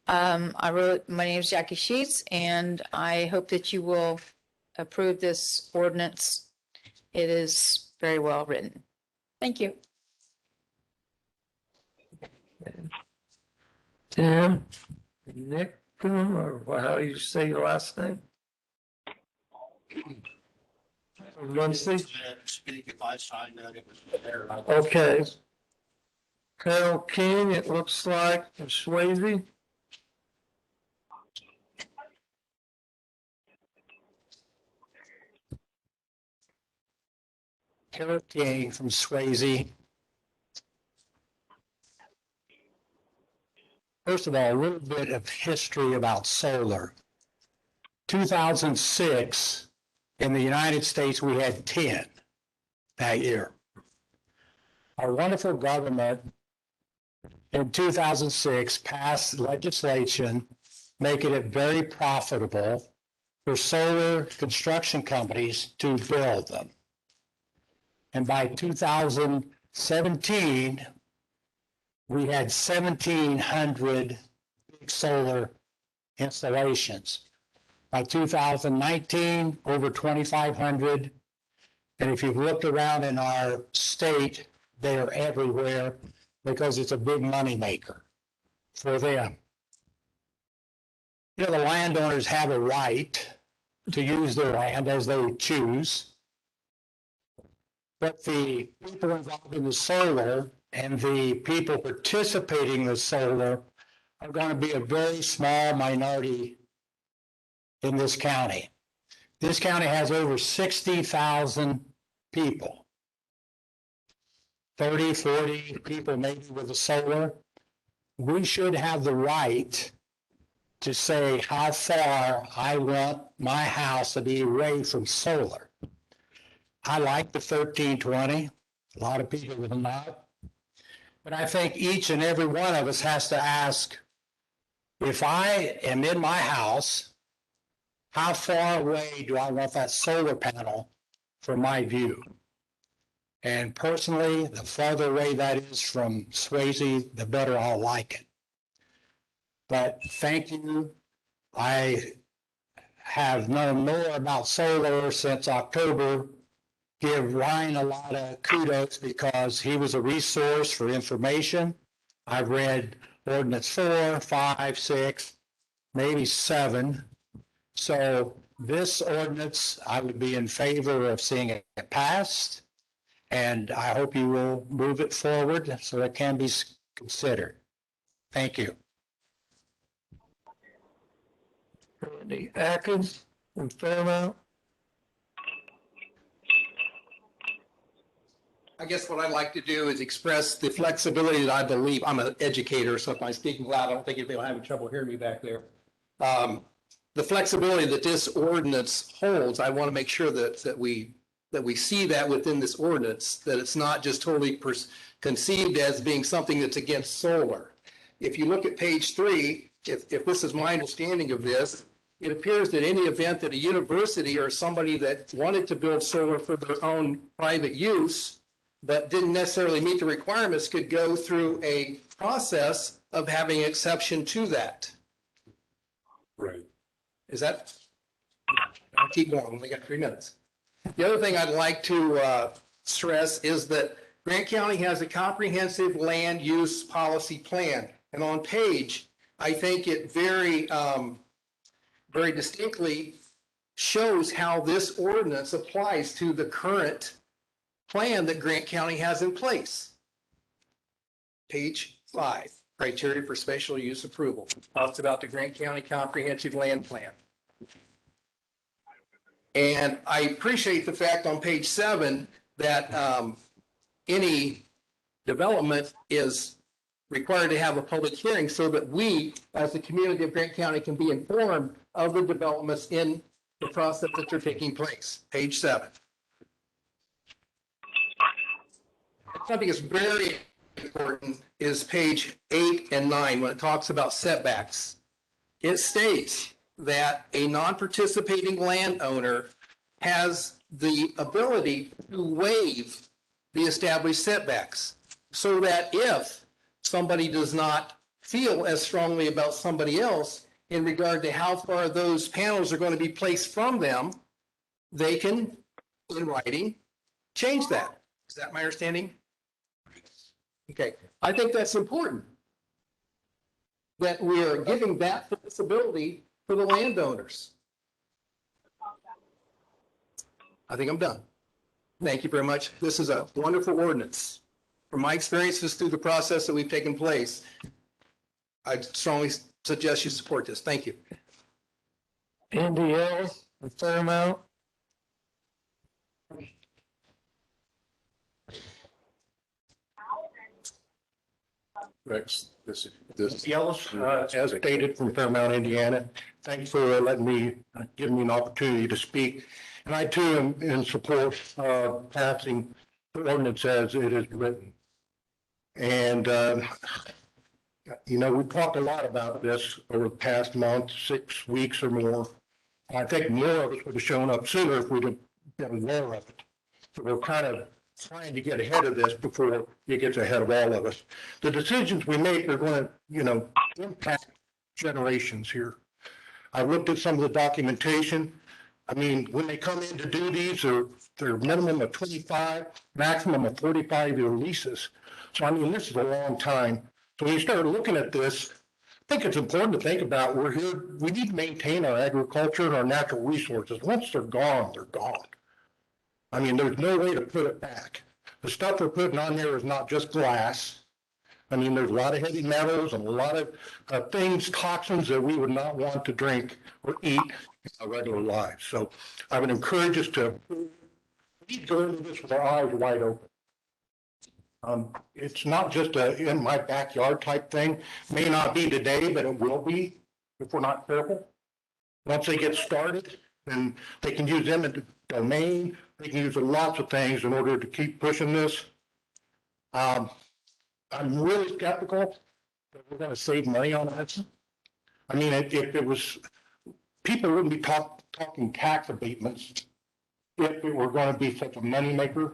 My name is Jackie Sheets, and I hope that you will approve this ordinance. It is very well written. Thank you.
Tim, Nick, or how do you say your last name? Muncie? Okay. Carol King, it looks like, from Swayze.
Carol King from Swayze. First of all, a little bit of history about solar. 2006, in the United States, we had 10 that year. Our wonderful government in 2006 passed legislation making it very profitable for solar construction companies to build them. And by 2017, we had 1,700 big solar installations. By 2019, over 2,500. And if you've looked around in our state, they are everywhere because it's a big moneymaker for them. You know, the landowners have a right to use their land as they choose. But the people involved in the solar and the people participating in the solar are going to be a very small minority in this county. This county has over 60,000 people. 30, 40 people maybe with the solar. We should have the right to say how far I want my house to be away from solar. I like the 1320. A lot of people will not. But I think each and every one of us has to ask, if I am in my house, how far away do I want that solar panel from my view? And personally, the farther away that is from Swayze, the better I'll like it. But thank you. I have known more about solar since October. Give Ryan a lot of kudos because he was a resource for information. I've read ordinance 4, 5, 6, maybe 7. So this ordinance, I would be in favor of seeing it passed. And I hope you will move it forward so it can be considered. Thank you.
Randy Atkins in Fairmount.
I guess what I'd like to do is express the flexibility that I believe, I'm an educator, so if I'm speaking loud, I don't think anybody will have trouble hearing me back there. The flexibility that this ordinance holds, I want to make sure that we see that within this ordinance, that it's not just totally conceived as being something that's against solar. If you look at page 3, if this is my understanding of this, it appears that any event that a university or somebody that wanted to build solar for their own private use, but didn't necessarily meet the requirements, could go through a process of having exception to that.
Right.
Is that? I'll keep going. We got 3 minutes. The other thing I'd like to stress is that Grant County has a comprehensive land use policy plan. And on page, I think it very distinctly shows how this ordinance applies to the current plan that Grant County has in place. Page 5, criteria for special use approval. Talks about the Grant County Comprehensive Land Plan. And I appreciate the fact on page 7 that any development is required to have a public hearing so that we, as the community of Grant County, can be informed of the developments in the process that are taking place. Page 7. Something that's very important is page 8 and 9 when it talks about setbacks. It states that a non-participating landowner has the ability to waive the established setbacks so that if somebody does not feel as strongly about somebody else in regard to how far those panels are going to be placed from them, they can, in writing, change that. Is that my understanding? Okay, I think that's important, that we are giving that flexibility for the landowners. I think I'm done. Thank you very much. This is a wonderful ordinance. From my experiences through the process that we've taken place, I strongly suggest you support this. Thank you.
Andy L. in Fairmount.
Rex, this Ellis, as stated from Fairmount, Indiana. Thanks for letting me, giving me an opportunity to speak. And I too am in support of passing the ordinance as it is written. And, you know, we've talked a lot about this over the past month, 6 weeks or more. I think more of us would have shown up sooner if we'd have been aware of it. So we're kind of trying to get ahead of this before it gets ahead of all of us. The decisions we make are going to, you know, impact generations here. I looked at some of the documentation. I mean, when they come in to do these, they're minimum of 25, maximum of 45-year leases. So, I mean, this is a long time. So when you start looking at this, I think it's important to think about we're here, we need to maintain our agriculture and our natural resources. Once they're gone, they're gone. I mean, there's no way to put it back. The stuff we're putting on there is not just glass. I mean, there's a lot of heavy metals and a lot of things, toxins that we would not want to drink or eat in our regular lives. So I would encourage us to go into this with our eyes wide open. It's not just a in my backyard type thing. May not be today, but it will be if we're not careful. Once they get started, then they can use eminent domain. They can use lots of things in order to keep pushing this. I'm really skeptical that we're going to save money on this. I mean, if it was, people wouldn't be talking tax abatements if it were going to be such a moneymaker.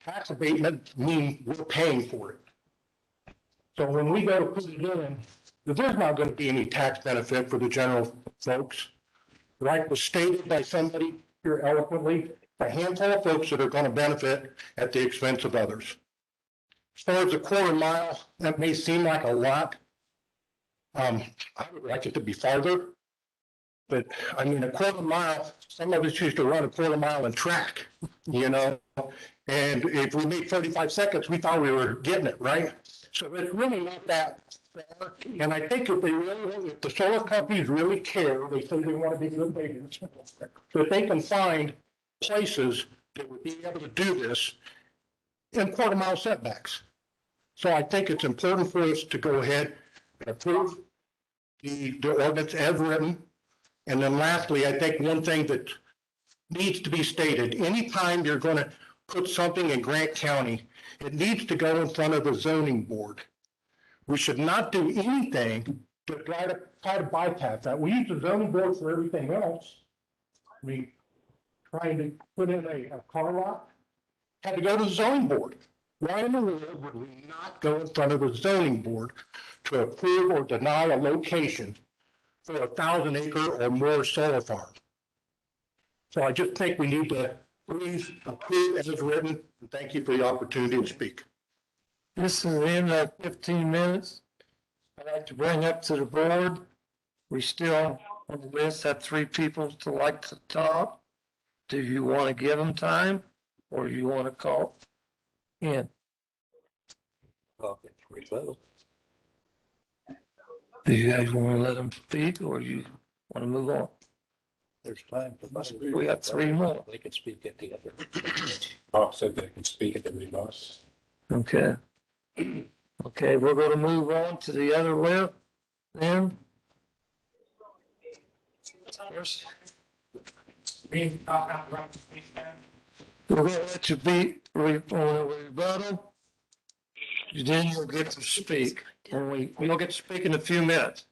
tax abatement means we're paying for it. So when we go to put it in, there's not going to be any tax benefit for the general folks. Like was stated by somebody here eloquently, a handful of folks that are going to benefit at the expense of others. As far as a quarter mile, that may seem like a lot. I would like it to be farther. But I mean, a quarter mile, some of us used to run a quarter mile in track, you know? And if we made 35 seconds, we thought we were getting it, right? So it's really not that far. And I think if the solar companies really care, they say they want to be good neighbors. So if they can find places that would be able to do this in quarter mile setbacks. So I think it's important for us to go ahead and approve the ordinance as written. And then lastly, I think one thing that needs to be stated, anytime you're going to put something in Grant County, it needs to go in front of the zoning board. We should not do anything to try to bypass that. We use the zoning board for everything else. We trying to put in a car lot, had to go to the zoning board. Why in the world would we not go in front of the zoning board to approve or deny a location for a 1,000-acre or more solar farm? So I just think we need to please approve as written, and thank you for the opportunity to speak.
This is the end of 15 minutes. I'd like to bring up to the board. We still on the list have 3 people to like to talk. Do you want to give them time or you want to call in? Do you guys want to let them speak or you want to move on?
There's time for us.
We got 3 more.
They can speak at the other. Bob said they can speak at the remarks.
Okay. Okay, we're going to move on to the other list then. We're going to let you beat on a rebuttal. Then you'll get to speak. You'll get to speak in a few minutes.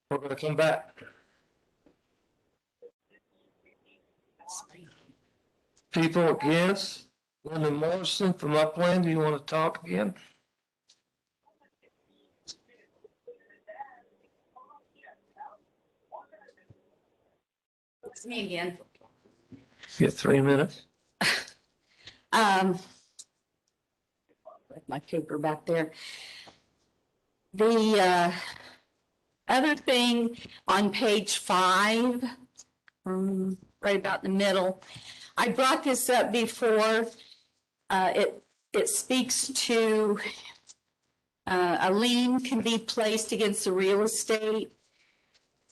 We're going to come back. People against, Linda Morrison from Upland, do you want to talk again?
It's me again.
You have 3 minutes.
My paper back there. The other thing on page 5, right about in the middle, I brought this up before. It speaks to a lien can be placed against the real estate.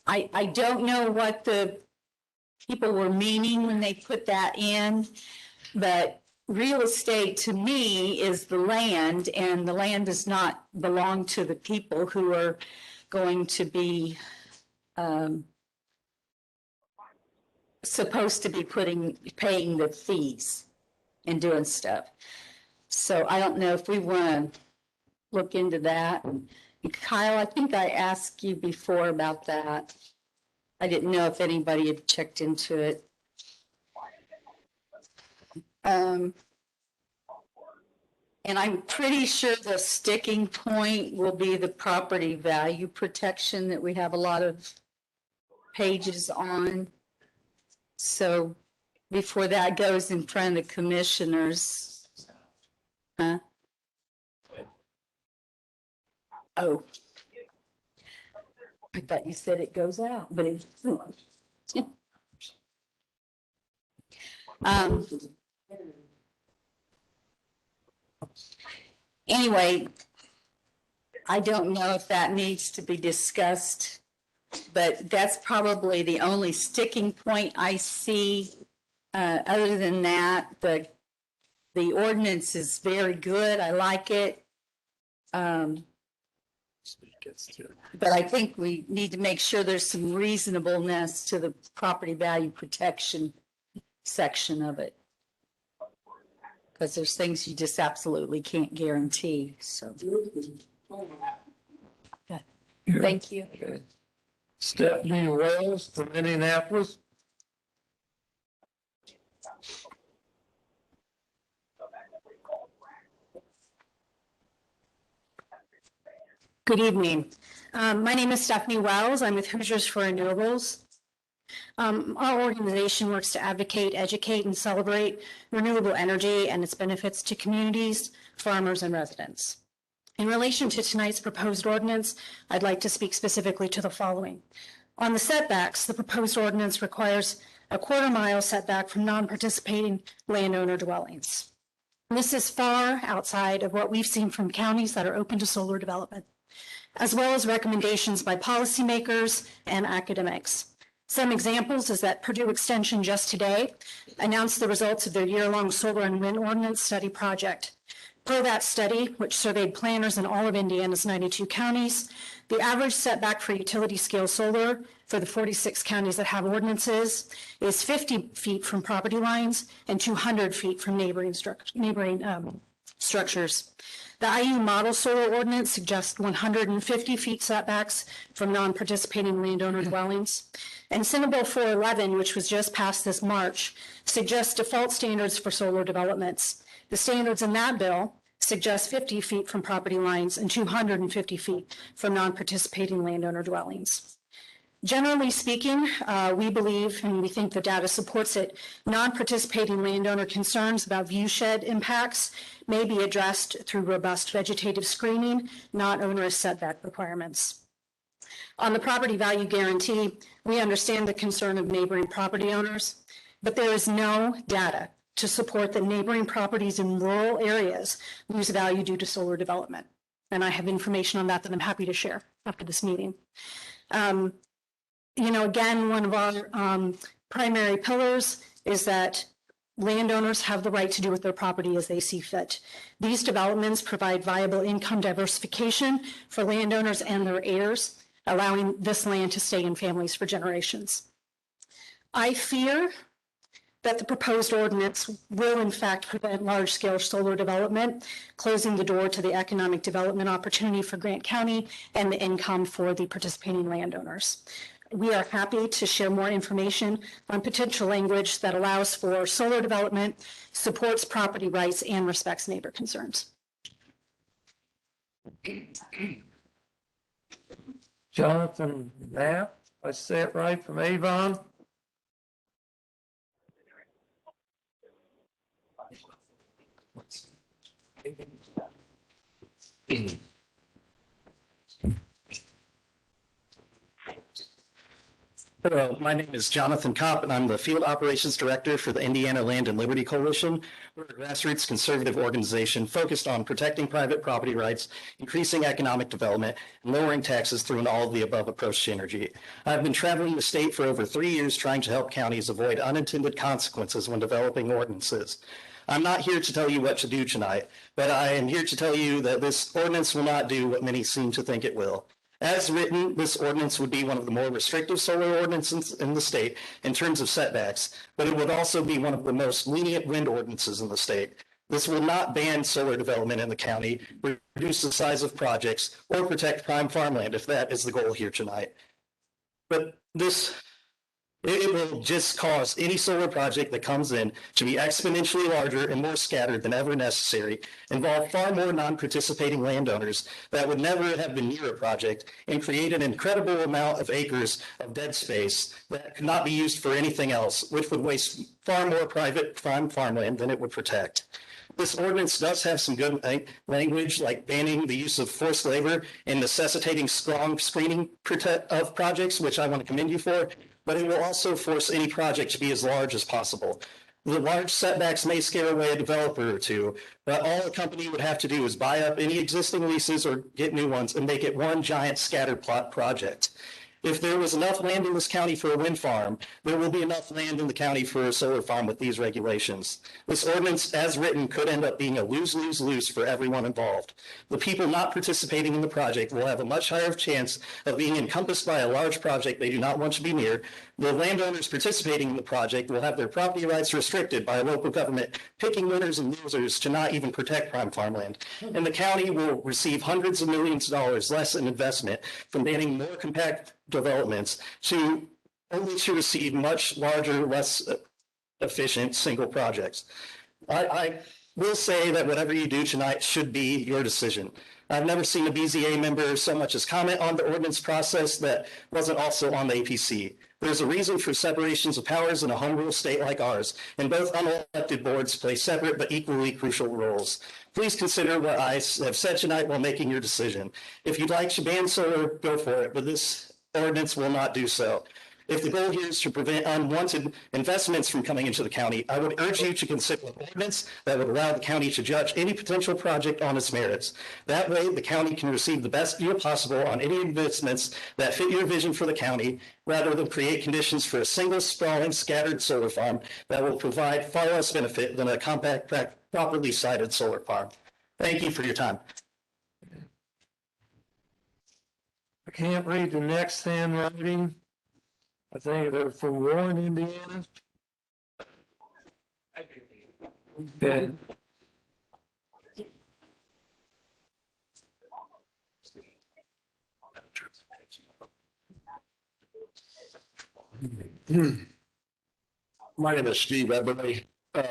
I don't know what the people were meaning when they put that in, but real estate to me is the land, and the land does not belong to the people who are going to be supposed to be paying the fees and doing stuff. So I don't know if we want to look into that. And Kyle, I think I asked you before about that. I didn't know if anybody had checked into it. And I'm pretty sure the sticking point will be the property value protection that we have a lot of pages on. So before that goes in front of the commissioners. Huh? Oh. I thought you said it goes out, but it doesn't. Anyway, I don't know if that needs to be discussed, but that's probably the only sticking point I see. Other than that, the ordinance is very good. I like it. But I think we need to make sure there's some reasonableness to the property value protection section of it. Because there's things you just absolutely can't guarantee, so. Okay. Thank you.
Stephanie Wells from Indianapolis.
Good evening. My name is Stephanie Wells. I'm with Hoosiers for Renewables. Our organization works to advocate, educate, and celebrate renewable energy and its benefits to communities, farmers, and residents. In relation to tonight's proposed ordinance, I'd like to speak specifically to the following. On the setbacks, the proposed ordinance requires a quarter-mile setback from non-participating landowner dwellings. This is far outside of what we've seen from counties that are open to solar development, as well as recommendations by policymakers and academics. Some examples is that Purdue Extension just today announced the results of their year-long solar and wind ordinance study project. Per that study, which surveyed planners in all of Indiana's 92 counties, the average setback for utility scale solar for the 46 counties that have ordinances is 50 feet from property lines and 200 feet from neighboring structures. The IU model solar ordinance suggests 150 feet setbacks from non-participating landowner dwellings. And Senate Bill 411, which was just passed this March, suggests default standards for solar developments. The standards in that bill suggest 50 feet from property lines and 250 feet from non-participating landowner dwellings. Generally speaking, we believe, and we think the data supports it, non-participating landowner concerns about viewshed impacts may be addressed through robust vegetative screening, not onerous setback requirements. On the property value guarantee, we understand the concern of neighboring property owners, but there is no data to support that neighboring properties in rural areas lose value due to solar development. And I have information on that I'm happy to share after this meeting. Again, one of our primary pillars is that landowners have the right to do with their property as they see fit. These developments provide viable income diversification for landowners and their heirs, allowing this land to stay in families for generations. I fear that the proposed ordinance will in fact prevent large-scale solar development, closing the door to the economic development opportunity for Grant County and the income for the participating landowners. We are happy to share more information on potential language that allows for solar development, supports property rights, and respects neighbor concerns.
Jonathan Knapp, I say it right, from Avon.
Hello, my name is Jonathan Kopp, and I'm the Field Operations Director for the Indiana Land and Liberty Coalition. We're a grassroots conservative organization focused on protecting private property rights, increasing economic development, and lowering taxes through an all-of-the-above approach to energy. I've been traveling the state for over 3 years trying to help counties avoid unintended consequences when developing ordinances. I'm not here to tell you what to do tonight, but I am here to tell you that this ordinance will not do what many seem to think it will. As written, this ordinance would be one of the more restrictive solar ordinances in the state in terms of setbacks, but it would also be one of the most lenient wind ordinances in the state. This will not ban solar development in the county, reduce the size of projects, or protect prime farmland if that is the goal here tonight. But it will just cause any solar project that comes in to be exponentially larger and more scattered than ever necessary, involve far more non-participating landowners that would never have been near a project, and create an incredible amount of acres of dead space that could not be used for anything else, which would waste far more private farmland than it would protect. This ordinance does have some good language, like banning the use of forced labor and necessitating strong screening of projects, which I want to commend you for, but it will also force any project to be as large as possible. The large setbacks may scare away a developer or two, but all a company would have to do is buy up any existing leases or get new ones and make it one giant scatter plot project. If there was enough land in this county for a wind farm, there will be enough land in the county for a solar farm with these regulations. This ordinance, as written, could end up being a lose-lose-lose for everyone involved. The people not participating in the project will have a much higher chance of being encompassed by a large project they do not want to be near. The landowners participating in the project will have their property rights restricted by a local government picking winners and losers to not even protect prime farmland. And the county will receive hundreds of millions of dollars less in investment from banning more compact developments only to receive much larger, less efficient single projects. I will say that whatever you do tonight should be your decision. I've never seen a BZA member so much as comment on the ordinance process that wasn't also on the APC. There's a reason for separations of powers in a home rule state like ours, and both unelected boards play separate but equally crucial roles. Please consider what I have said tonight while making your decision. If you'd like to ban solar, go for it, but this ordinance will not do so. If the goal here is to prevent unwanted investments from coming into the county, I would urge you to consider an ordinance that would allow the county to judge any potential project on its merits. That way, the county can receive the best deal possible on any investments that fit your vision for the county, rather than create conditions for a single sprawling, scattered solar farm that will provide far less benefit than a compact, properly sited solar farm. Thank you for your time.
I can't read the next handwriting. I think they're from Warren, Indiana. Okay.
My name is Steve Eberly. We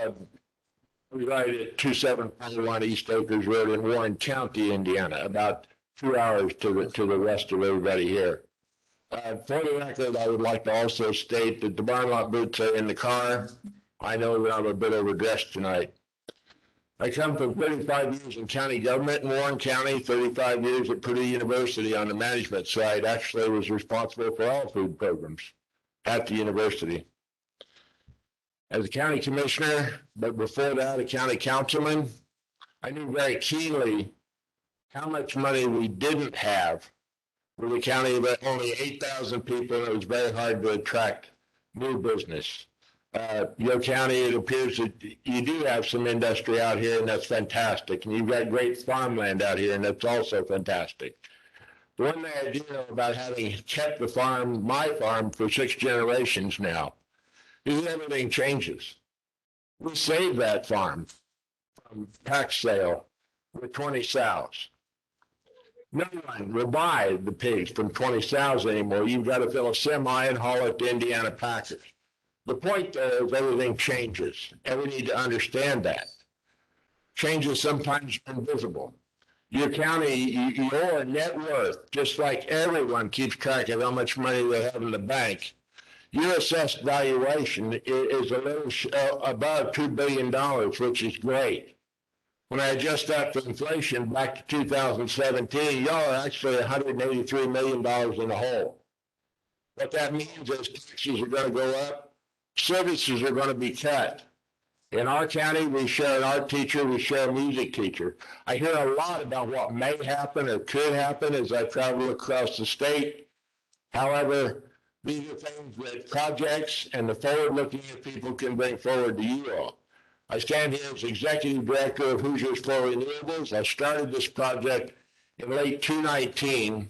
reside at 2741 East Acres Road in Warren County, Indiana, about 2 hours to the west of everybody here. For the record, I would like to also state that the barn lot boots are in the car. I know that I'm a bit overdressed tonight. I come from 35 years in county government in Warren County, 35 years at Purdue University on the management side. Actually, I was responsible for all food programs at the university. As a county commissioner, but before that, a county councilman, I knew very keenly how much money we didn't have with a county of only 8,000 people, and it was very hard to attract new business. Your county, it appears that you do have some industry out here, and that's fantastic. And you've got great farmland out here, and that's also fantastic. The one thing I do know about having kept the farm, my farm, for 6 generations now, is everything changes. We saved that farm from tax sale with 20 sows. No one will buy the pigs from 20 sows anymore. You've got to fill a semi and haul it to Indiana packers. The point there is everything changes, and we need to understand that. Change is sometimes invisible. Your county, your net worth, just like everyone keeps track of how much money they have in the bank, your assessed valuation is a little above $2 billion, which is great. When I adjust that for inflation back to 2017, y'all are actually $183 million in the hole. What that means is taxes are going to go up, services are going to be cut. In our county, we share an art teacher, we share a music teacher. I hear a lot about what may happen or could happen as I travel across the state. However, these are things that projects and the forward-looking people can bring forward to you all. I stand here as executive director of Hoosiers for Renewables. I started this project in late 2019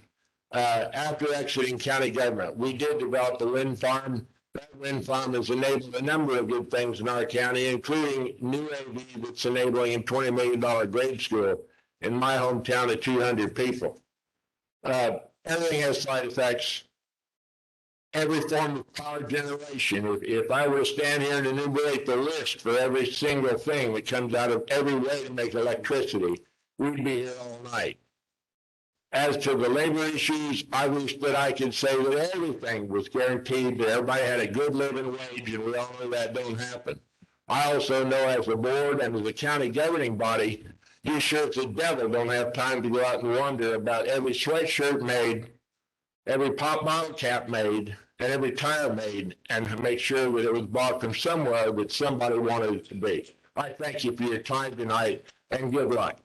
after exiting county government. We did develop the wind farm. That wind farm has enabled a number of good things in our county, including new AV that's enabling a $20 million grade school in my hometown of 200 people. Everything has side effects. Every form of power generation. If I were to stand here and enumerate the list for every single thing that comes out of every way to make electricity, we'd be here all night. As to the labor issues, I wish that I could say that everything was guaranteed, that everybody had a good living wage, and we all know that don't happen. I also know as a board and as a county governing body, you sure as the devil don't have time to go out and wonder about every sweatshirt made, every pop bottle cap made, and every tire made, and make sure that it was bought from somewhere that somebody wanted it to be. I thank you for your time tonight, and good luck.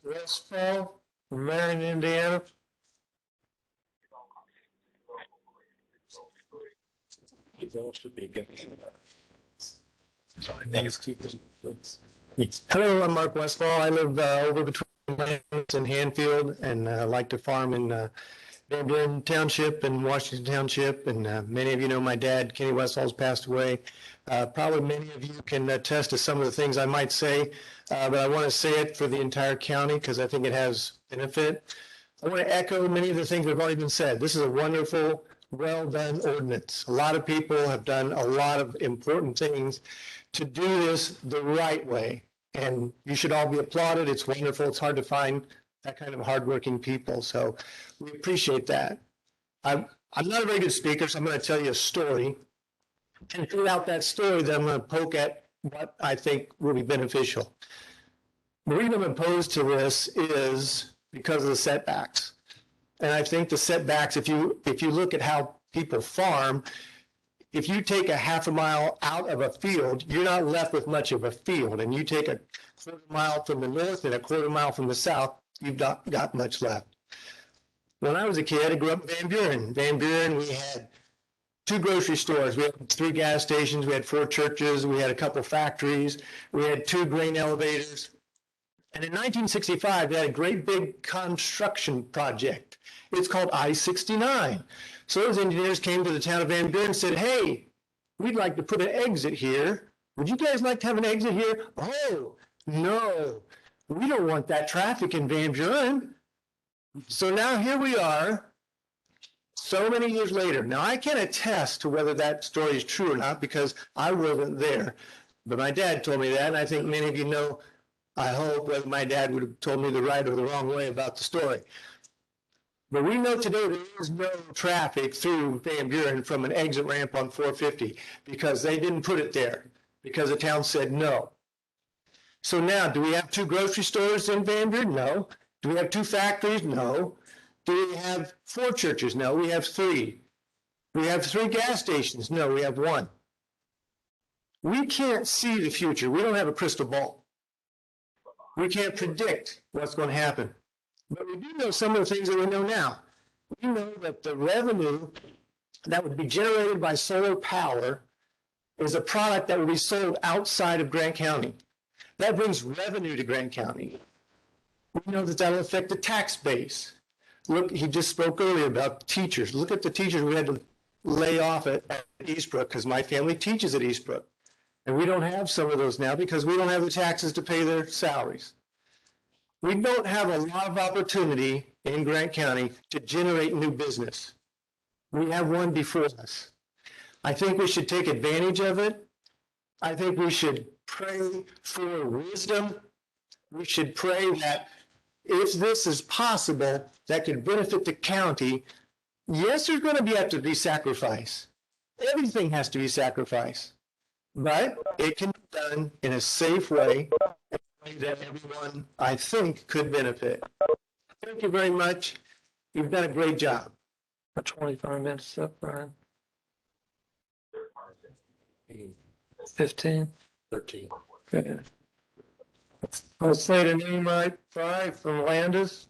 Westfall from Marion, Indiana.
Hello, I'm Mark Westfall. I live over between Lance and Hanfield, and like to farm in Van Buren Township and Washington Township. And many of you know my dad, Kenny Westfall's passed away. Probably many of you can attest to some of the things I might say, but I want to say it for the entire county because I think it has benefit. I want to echo many of the things that have already been said. This is a wonderful, well-done ordinance. A lot of people have done a lot of important things to do this the right way.
And you should all be applauded. It's wonderful. It's hard to find that kind of hardworking people. So we appreciate that. I'm not a very good speaker, so I'm going to tell you a story. And throughout that story, then I'm going to poke at what I think will be beneficial. The reason I'm opposed to this is because of the setbacks. And I think the setbacks, if you look at how people farm, if you take a half a mile out of a field, you're not left with much of a field. And you take a quarter mile from the north and a quarter mile from the south, you've not got much left. When I was a kid, I grew up in Van Buren. Van Buren, we had 2 grocery stores. We had 3 gas stations. We had 4 churches. We had a couple factories. We had 2 grain elevators. And in 1965, they had a great big construction project. It's called I-69. So those engineers came to the town of Van Buren and said, hey, we'd like to put an exit here. Would you guys like to have an exit here? Oh, no, we don't want that traffic in Van Buren. So now here we are, so many years later. Now I can't attest to whether that story is true or not because I wasn't there. But my dad told me that, and I think many of you know, I hope, whether my dad would have told me the right or the wrong way about the story. But we know today there is no traffic through Van Buren from an exit ramp on 450 because they didn't put it there, because the town said no. So now, do we have 2 grocery stores in Van Buren? No. Do we have 2 factories? No. Do we have 4 churches? No, we have 3. We have 3 gas stations? No, we have 1. We can't see the future. We don't have a crystal ball. We can't predict what's going to happen. But we do know some of the things that we know now. We know that the revenue that would be generated by solar power is a product that will be sold outside of Grant County. That brings revenue to Grant County. We know that will affect the tax base. Look, he just spoke earlier about teachers. Look at the teachers we had to lay off at Eastbrook because my family teaches at Eastbrook. And we don't have some of those now because we don't have the taxes to pay their salaries. We don't have a lot of opportunity in Grant County to generate new business. We have one before us. I think we should take advantage of it. I think we should pray for wisdom. We should pray that if this is possible, that could benefit the county. Yes, there's going to have to be sacrifice. Everything has to be sacrificed. But it can be done in a safe way that everyone, I think, could benefit. Thank you very much. You've done a great job.
25 minutes up, Brian. 15?
13.
Okay. I'll say the name right. 5 from Landis.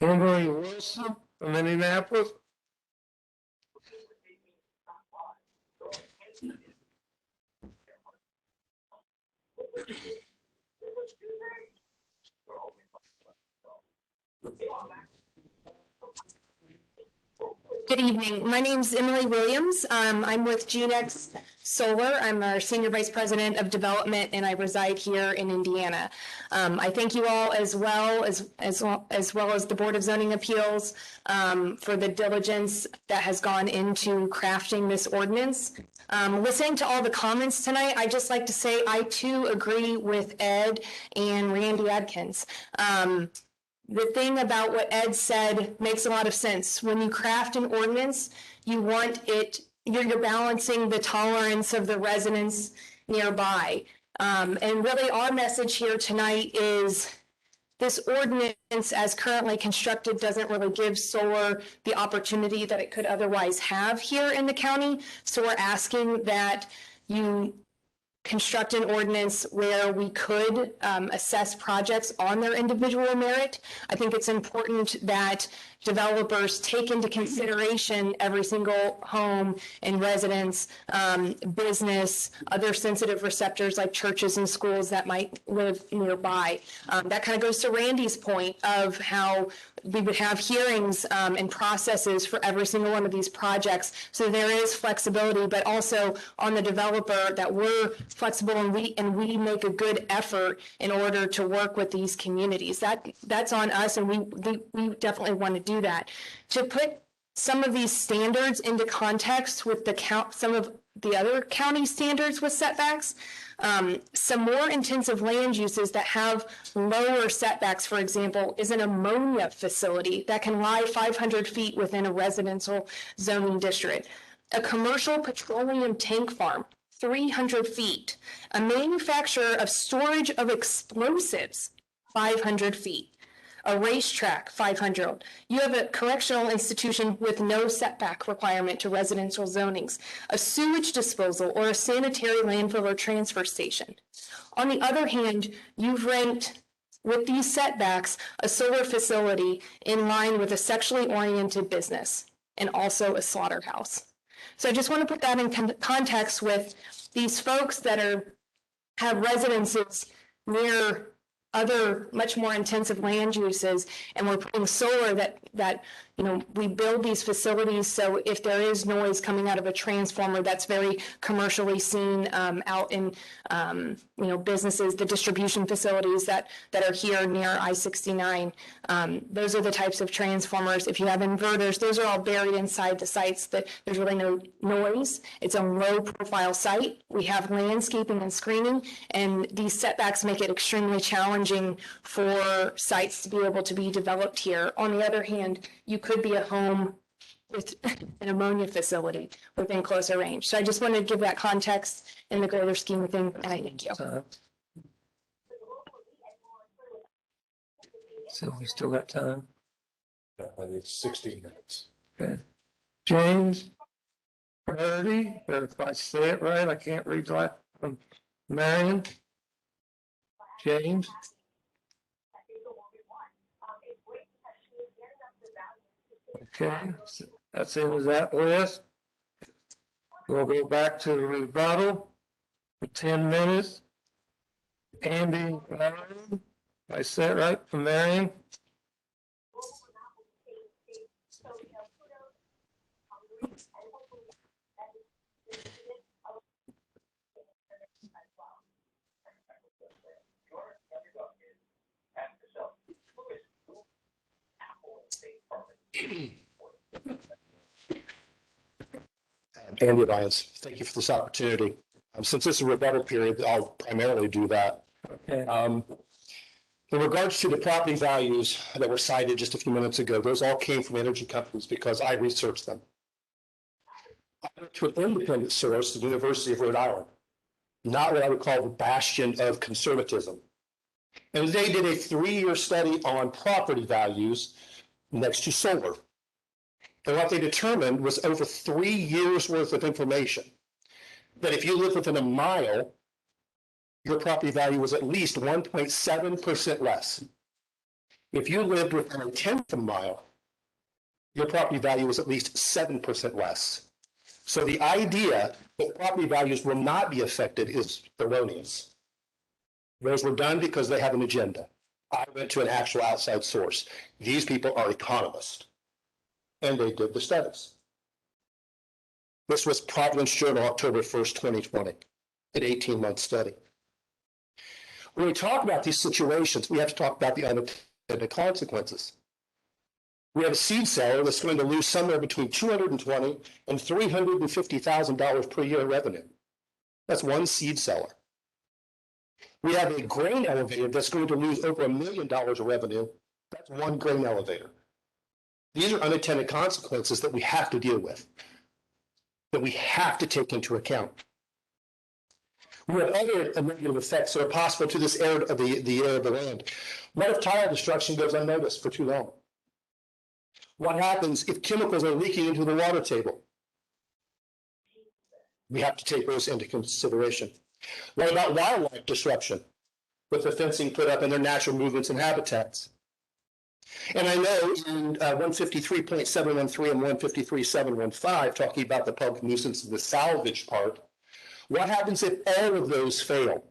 Emily Wilson from Indianapolis.
Good evening. My name is Emily Williams. I'm with GeneX Solar. I'm our Senior Vice President of Development, and I reside here in Indiana. I thank you all as well as the Board of Zoning Appeals for the diligence that has gone into crafting this ordinance. Listening to all the comments tonight, I'd just like to say I too agree with Ed and Randy Adkins. The thing about what Ed said makes a lot of sense. When you craft an ordinance, you want it, you're balancing the tolerance of the residents nearby. And really our message here tonight is this ordinance as currently constructed doesn't really give solar the opportunity that it could otherwise have here in the county. So we're asking that you construct an ordinance where we could assess projects on their individual merit. I think it's important that developers take into consideration every single home and residence, business, other sensitive receptors like churches and schools that might live nearby. That kind of goes to Randy's point of how we would have hearings and processes for every single one of these projects. So there is flexibility, but also on the developer that we're flexible and we make a good effort in order to work with these communities. That's on us, and we definitely want to do that. To put some of these standards into context with some of the other county standards with setbacks. Some more intensive land uses that have lower setbacks, for example, is an ammonia facility that can lie 500 feet within a residential zoning district. A commercial petroleum tank farm, 300 feet. A manufacturer of storage of explosives, 500 feet. A racetrack, 500. You have a correctional institution with no setback requirement to residential zonings, a sewage disposal or a sanitary landfill or transfer station. On the other hand, you've ranked with these setbacks a solar facility in line with a sexually oriented business and also a slaughterhouse. So I just want to put that in context with these folks that have residences near other much more intensive land uses, and we're putting solar that we build these facilities so if there is noise coming out of a transformer, that's very commercially seen out in businesses, the distribution facilities that are here near I-69. Those are the types of transformers. If you have inverters, those are all buried inside the sites that there's really no noise. It's a low profile site. We have landscaping and screening, and these setbacks make it extremely challenging for sites to be able to be developed here. On the other hand, you could be a home with an ammonia facility within closer range. So I just wanted to give that context in the greater scheme of things, and I thank you.
So we still got time.
It's 16 minutes.
Okay. James Purdy, if I say it right, I can't read the last one. Marion. James. Okay, so that's it with that list. We'll go back to the rebuttal for 10 minutes. Andy, Marion, I said right from Marion.
Andy Lyons, thank you for this opportunity. Since this is a rebuttal period, I'll primarily do that.
Okay.
In regards to the property values that were cited just a few minutes ago, those all came from energy companies because I researched them. I went to an independent source, the University of Rhode Island, not what I would call the bastion of conservatism. And they did a 3-year study on property values next to solar. And what they determined was over 3 years worth of information, that if you live within a mile, your property value was at least 1.7% less. If you lived within a 1/10 of a mile, your property value was at least 7% less. So the idea that property values will not be affected is erroneous. Those were done because they have an agenda. I went to an actual outside source. These people are economists, and they did the studies. This was Providence Journal, October 1st, 2020, an 18-month study. When we talk about these situations, we have to talk about the unintended consequences. We have a seed seller that's going to lose somewhere between $220,000 and $350,000 per year in revenue. That's one seed seller. We have a grain elevator that's going to lose over $1 million of revenue. That's one grain elevator. These are unintended consequences that we have to deal with, that we have to take into account. We have other negative effects that are possible to this area of the area of the land. What if tile destruction goes unnoticed for too long? What happens if chemicals are leaking into the water table? We have to take those into consideration. What about wildlife disruption with the fencing put up in their natural movements and habitats? And I know in 153.713 and 153.715, talking about the public nuisance of the salvage part, what happens if all of those fail?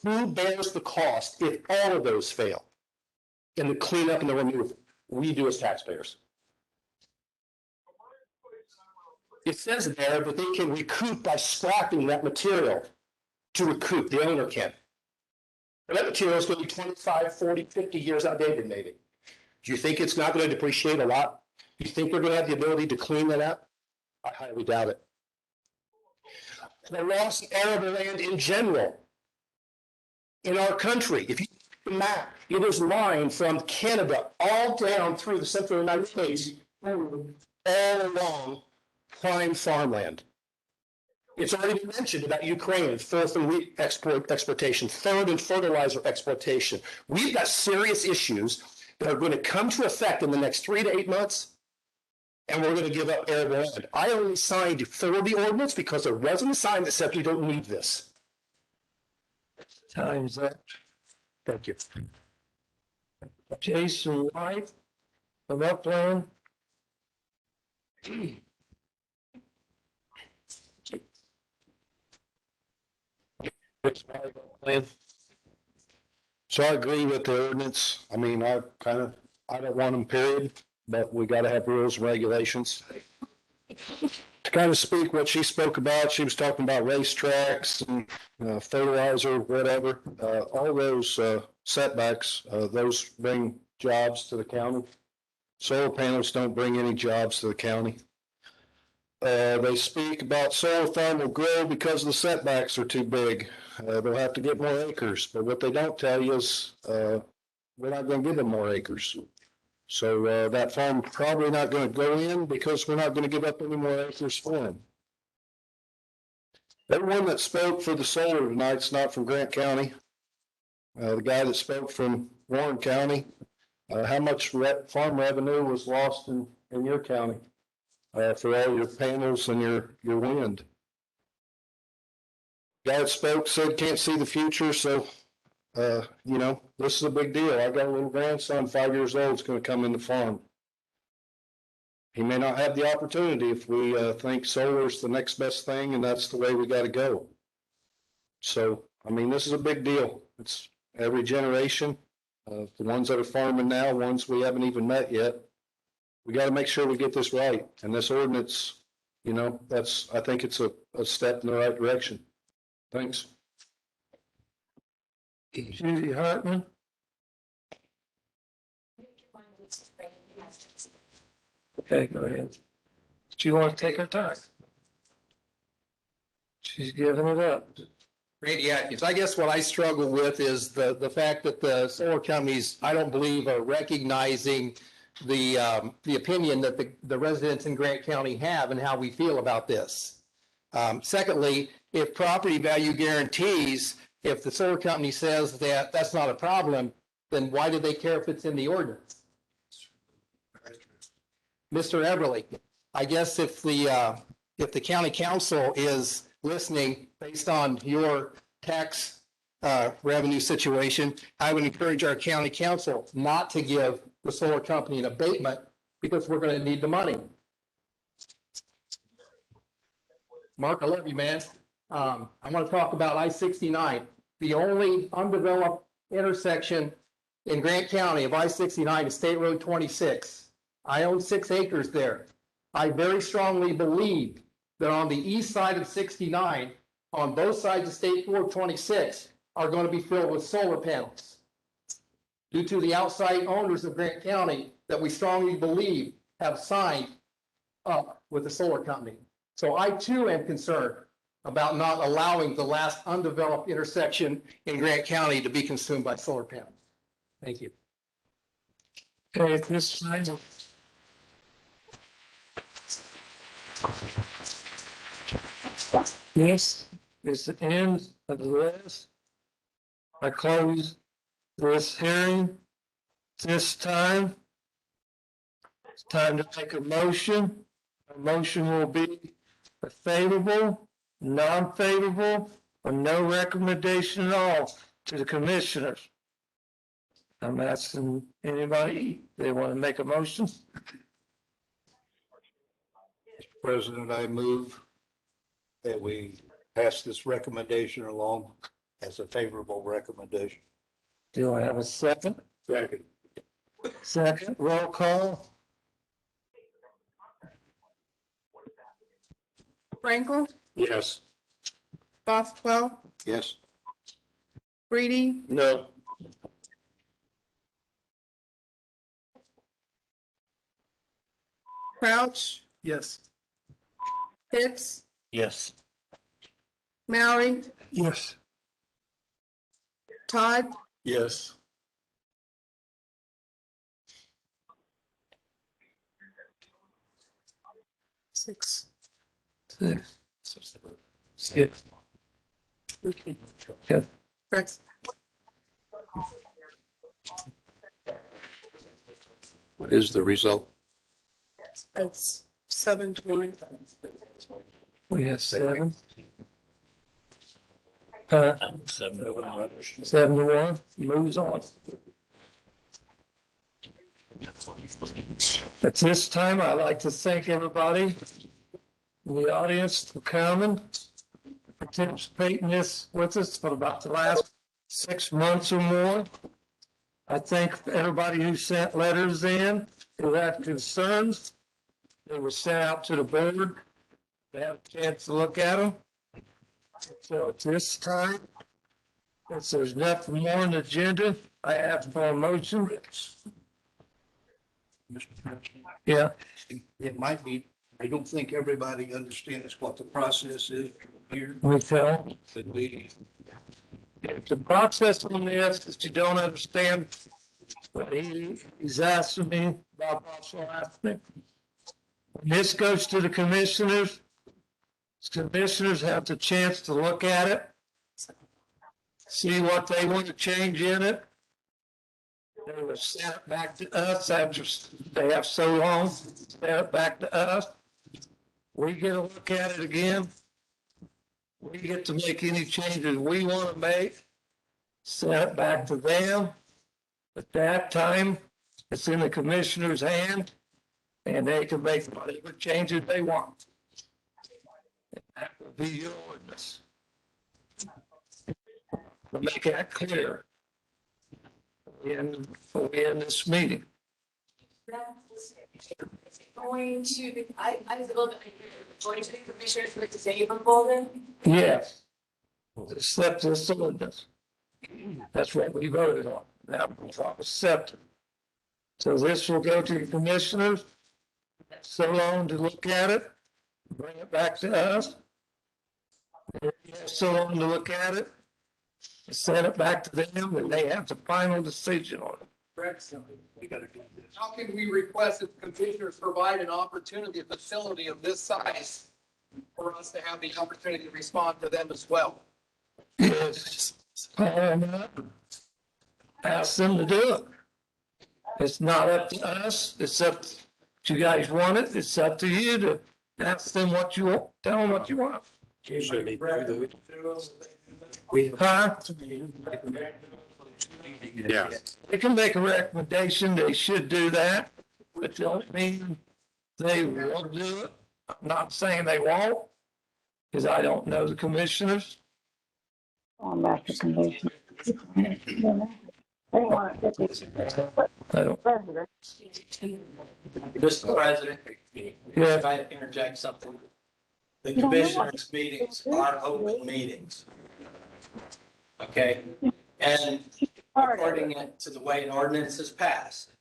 Who bears the cost if all of those fail? And the cleanup and the removal? We do as taxpayers. It says there that they can recoup by scrapping that material to recoup. The owner can. But that material is going to be 25, 40, 50 years outdated maybe. Do you think it's not going to depreciate a lot You think they're gonna have the ability to clean that up? I highly doubt it. The loss of arable land in general in our country, if you look at the map, it is lined from Canada all down through the central United States, all along prime farmland. It's already been mentioned about Ukraine, fourth in wheat exportation, third in fertilizer exportation. We've got serious issues that are going to come to effect in the next 3 to 8 months, and we're going to give up arable land. I only signed for the ordinance because there wasn't a sign that said we don't need this.
Time's up.
Thank you.
Jason White of Upland.
So I agree with the ordinance. I mean, I don't want them, period, but we gotta have rules and regulations. To kind of speak what she spoke about, she was talking about racetracks and fertilizer, whatever. All those setbacks, those bring jobs to the county. Solar panels don't bring any jobs to the county. They speak about solar farm will grow because the setbacks are too big. They'll have to get more acres, but what they don't tell you is we're not going to give them more acres. So that farm probably not going to go in because we're not going to give up any more acres for them. Everyone that spoke for the solar tonight's not from Grant County. The guy that spoke from Warren County, how much farm revenue was lost in your county for all your panels and your wind? Guy that spoke said can't see the future, so this is a big deal. I got a little grandson, 5 years old, is going to come in the farm. He may not have the opportunity if we think solar is the next best thing, and that's the way we got to go. So, I mean, this is a big deal. It's every generation, the ones that are farming now, ones we haven't even met yet. We got to make sure we get this right. And this ordinance, I think it's a step in the right direction. Thanks.
Judy Hartman. Okay, go ahead. Do you want to take her time? She's giving it up.
Randy Atkins, I guess what I struggle with is the fact that the solar companies, I don't believe, are recognizing the opinion that the residents in Grant County have and how we feel about this. Secondly, if property value guarantees, if the solar company says that that's not a problem, then why do they care if it's in the ordinance? Mr. Everly, I guess if the county council is listening based on your tax revenue situation, I would encourage our county council not to give the solar company an abatement because we're going to need the money. Mark, I love you, man. I want to talk about I-69, the only undeveloped intersection in Grant County of I-69 is State Road 26. I own 6 acres there. I very strongly believe that on the east side of 69, on both sides of State Road 26, are going to be filled with solar panels. Due to the outside owners of Grant County that we strongly believe have signed up with the solar company. So I too am concerned about not allowing the last undeveloped intersection in Grant County to be consumed by solar panels. Thank you.
Okay, at this time. This is the end of the list. I close this hearing this time. It's time to make a motion. A motion will be a favorable, non-favorable, or no recommendation at all to the commissioners. I'm asking anybody, they want to make a motion?
Mr. President, I move that we pass this recommendation along as a favorable recommendation.
Do I have a second?
Second.
Second, roll call.
Frankel,
Yes.
Bothwell,
Yes.
Reedy,
No.
Crouch,
Yes.
Hicks,
Yes.
Mallory,
Yes.
Todd,
Yes.
six.
Six. Six. Okay.
Rex.
What is the result?
It's 7-1.
We have seven. 7-1, moves on. At this time, I'd like to thank everybody in the audience for coming, participating this with us for about the last 6 months or more. I thank everybody who sent letters in, who had concerns. They were sent out to the board. They have a chance to look at them. So at this time, if there's nothing more on the agenda, I ask for a motion. Yeah.
It might be, I don't think everybody understands what the process is here.
We tell.
Could we,
If the process on this that you don't understand, what he's asking me about also asking. When this goes to the commissioners have the chance to look at it, see what they want to change in it. They will send it back to us after they have so long, send it back to us. We get a look at it again. We get to make any changes we want to make, send it back to them. At that time, it's in the commissioner's hand, and they can make whatever changes they want. That will be your ordinance. To make that clear. In this meeting.
Going to, I was a little bit, going to the commissioners for the table folder.
Yes. Accept this ordinance. That's what we voted on. That was accepted. So this will go to the commissioners. So long to look at it, bring it back to us. So long to look at it, send it back to them, and they have the final decision on it.
We gotta do this. How can we request that the commissioners provide an opportunity, a facility of this size for us to have the opportunity to respond to them as well?
Yes. Call them up, ask them to do it. It's not up to us, it's up, to you guys want it, it's up to you to ask them what you want, tell them what you want. Huh?
Yeah.
They can make a recommendation, they should do that, but don't mean they will do it. I'm not saying they won't, because I don't know the commissioners.
On back to convention. They want to get these.
I don't.
President.
Mr. President, if I interject something. The commissioners' meetings are open meetings. Okay, and according to the way an ordinance is passed,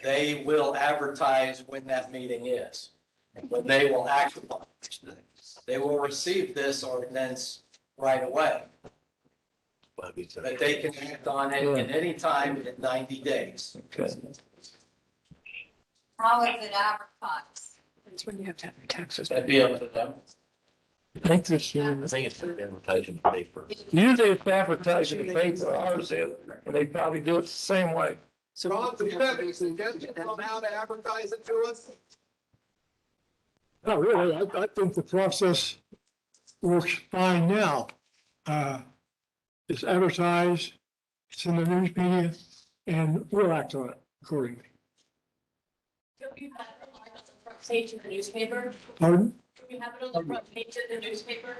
they will advertise when that meeting is, and when they will act upon it. They will receive this ordinance right away. But they can act on it at any time in 90 days.
Okay.
How is it advertised?
That's when you have to have your taxes.
That'd be up to them.
I think this is.
I think it's an invitation paper.
Usually it's advertised in the paper, ours is, and they probably do it the same way.
So I'll have to have a suggestion on how to advertise it to us.
Not really. I think the process works fine now. It's advertised, it's in the news media, and we'll act on it accordingly.
Don't you have it on the front page of the newspaper?
Pardon?
Do you have it on the front page of the newspaper?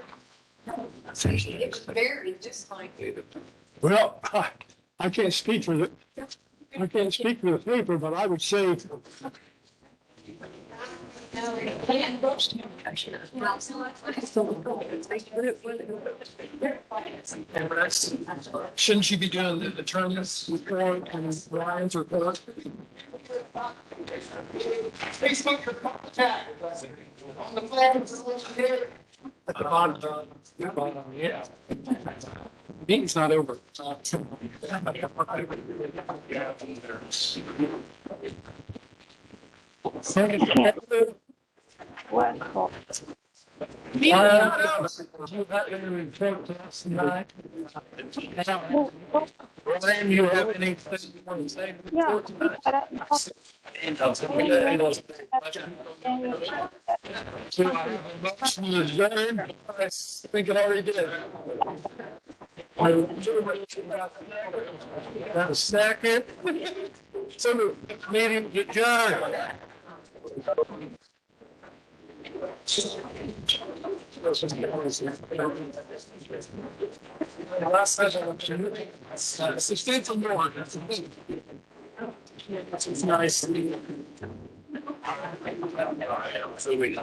It's very just like.
Well, I can't speak for I can't speak for the paper, but I would say
Shouldn't you be doing the attorney's report and Ryan's report? Facebook chat. On the phone, here. At the bottom, yeah. Meeting's not over.
Westfall.
You have any report to us tonight? Ryan, you have anything you want to say?
Yeah.
So I have a motion to adjourn. I think it already did. Got a second? So the meeting adjourned. Last session, substantial more. It's nice. So we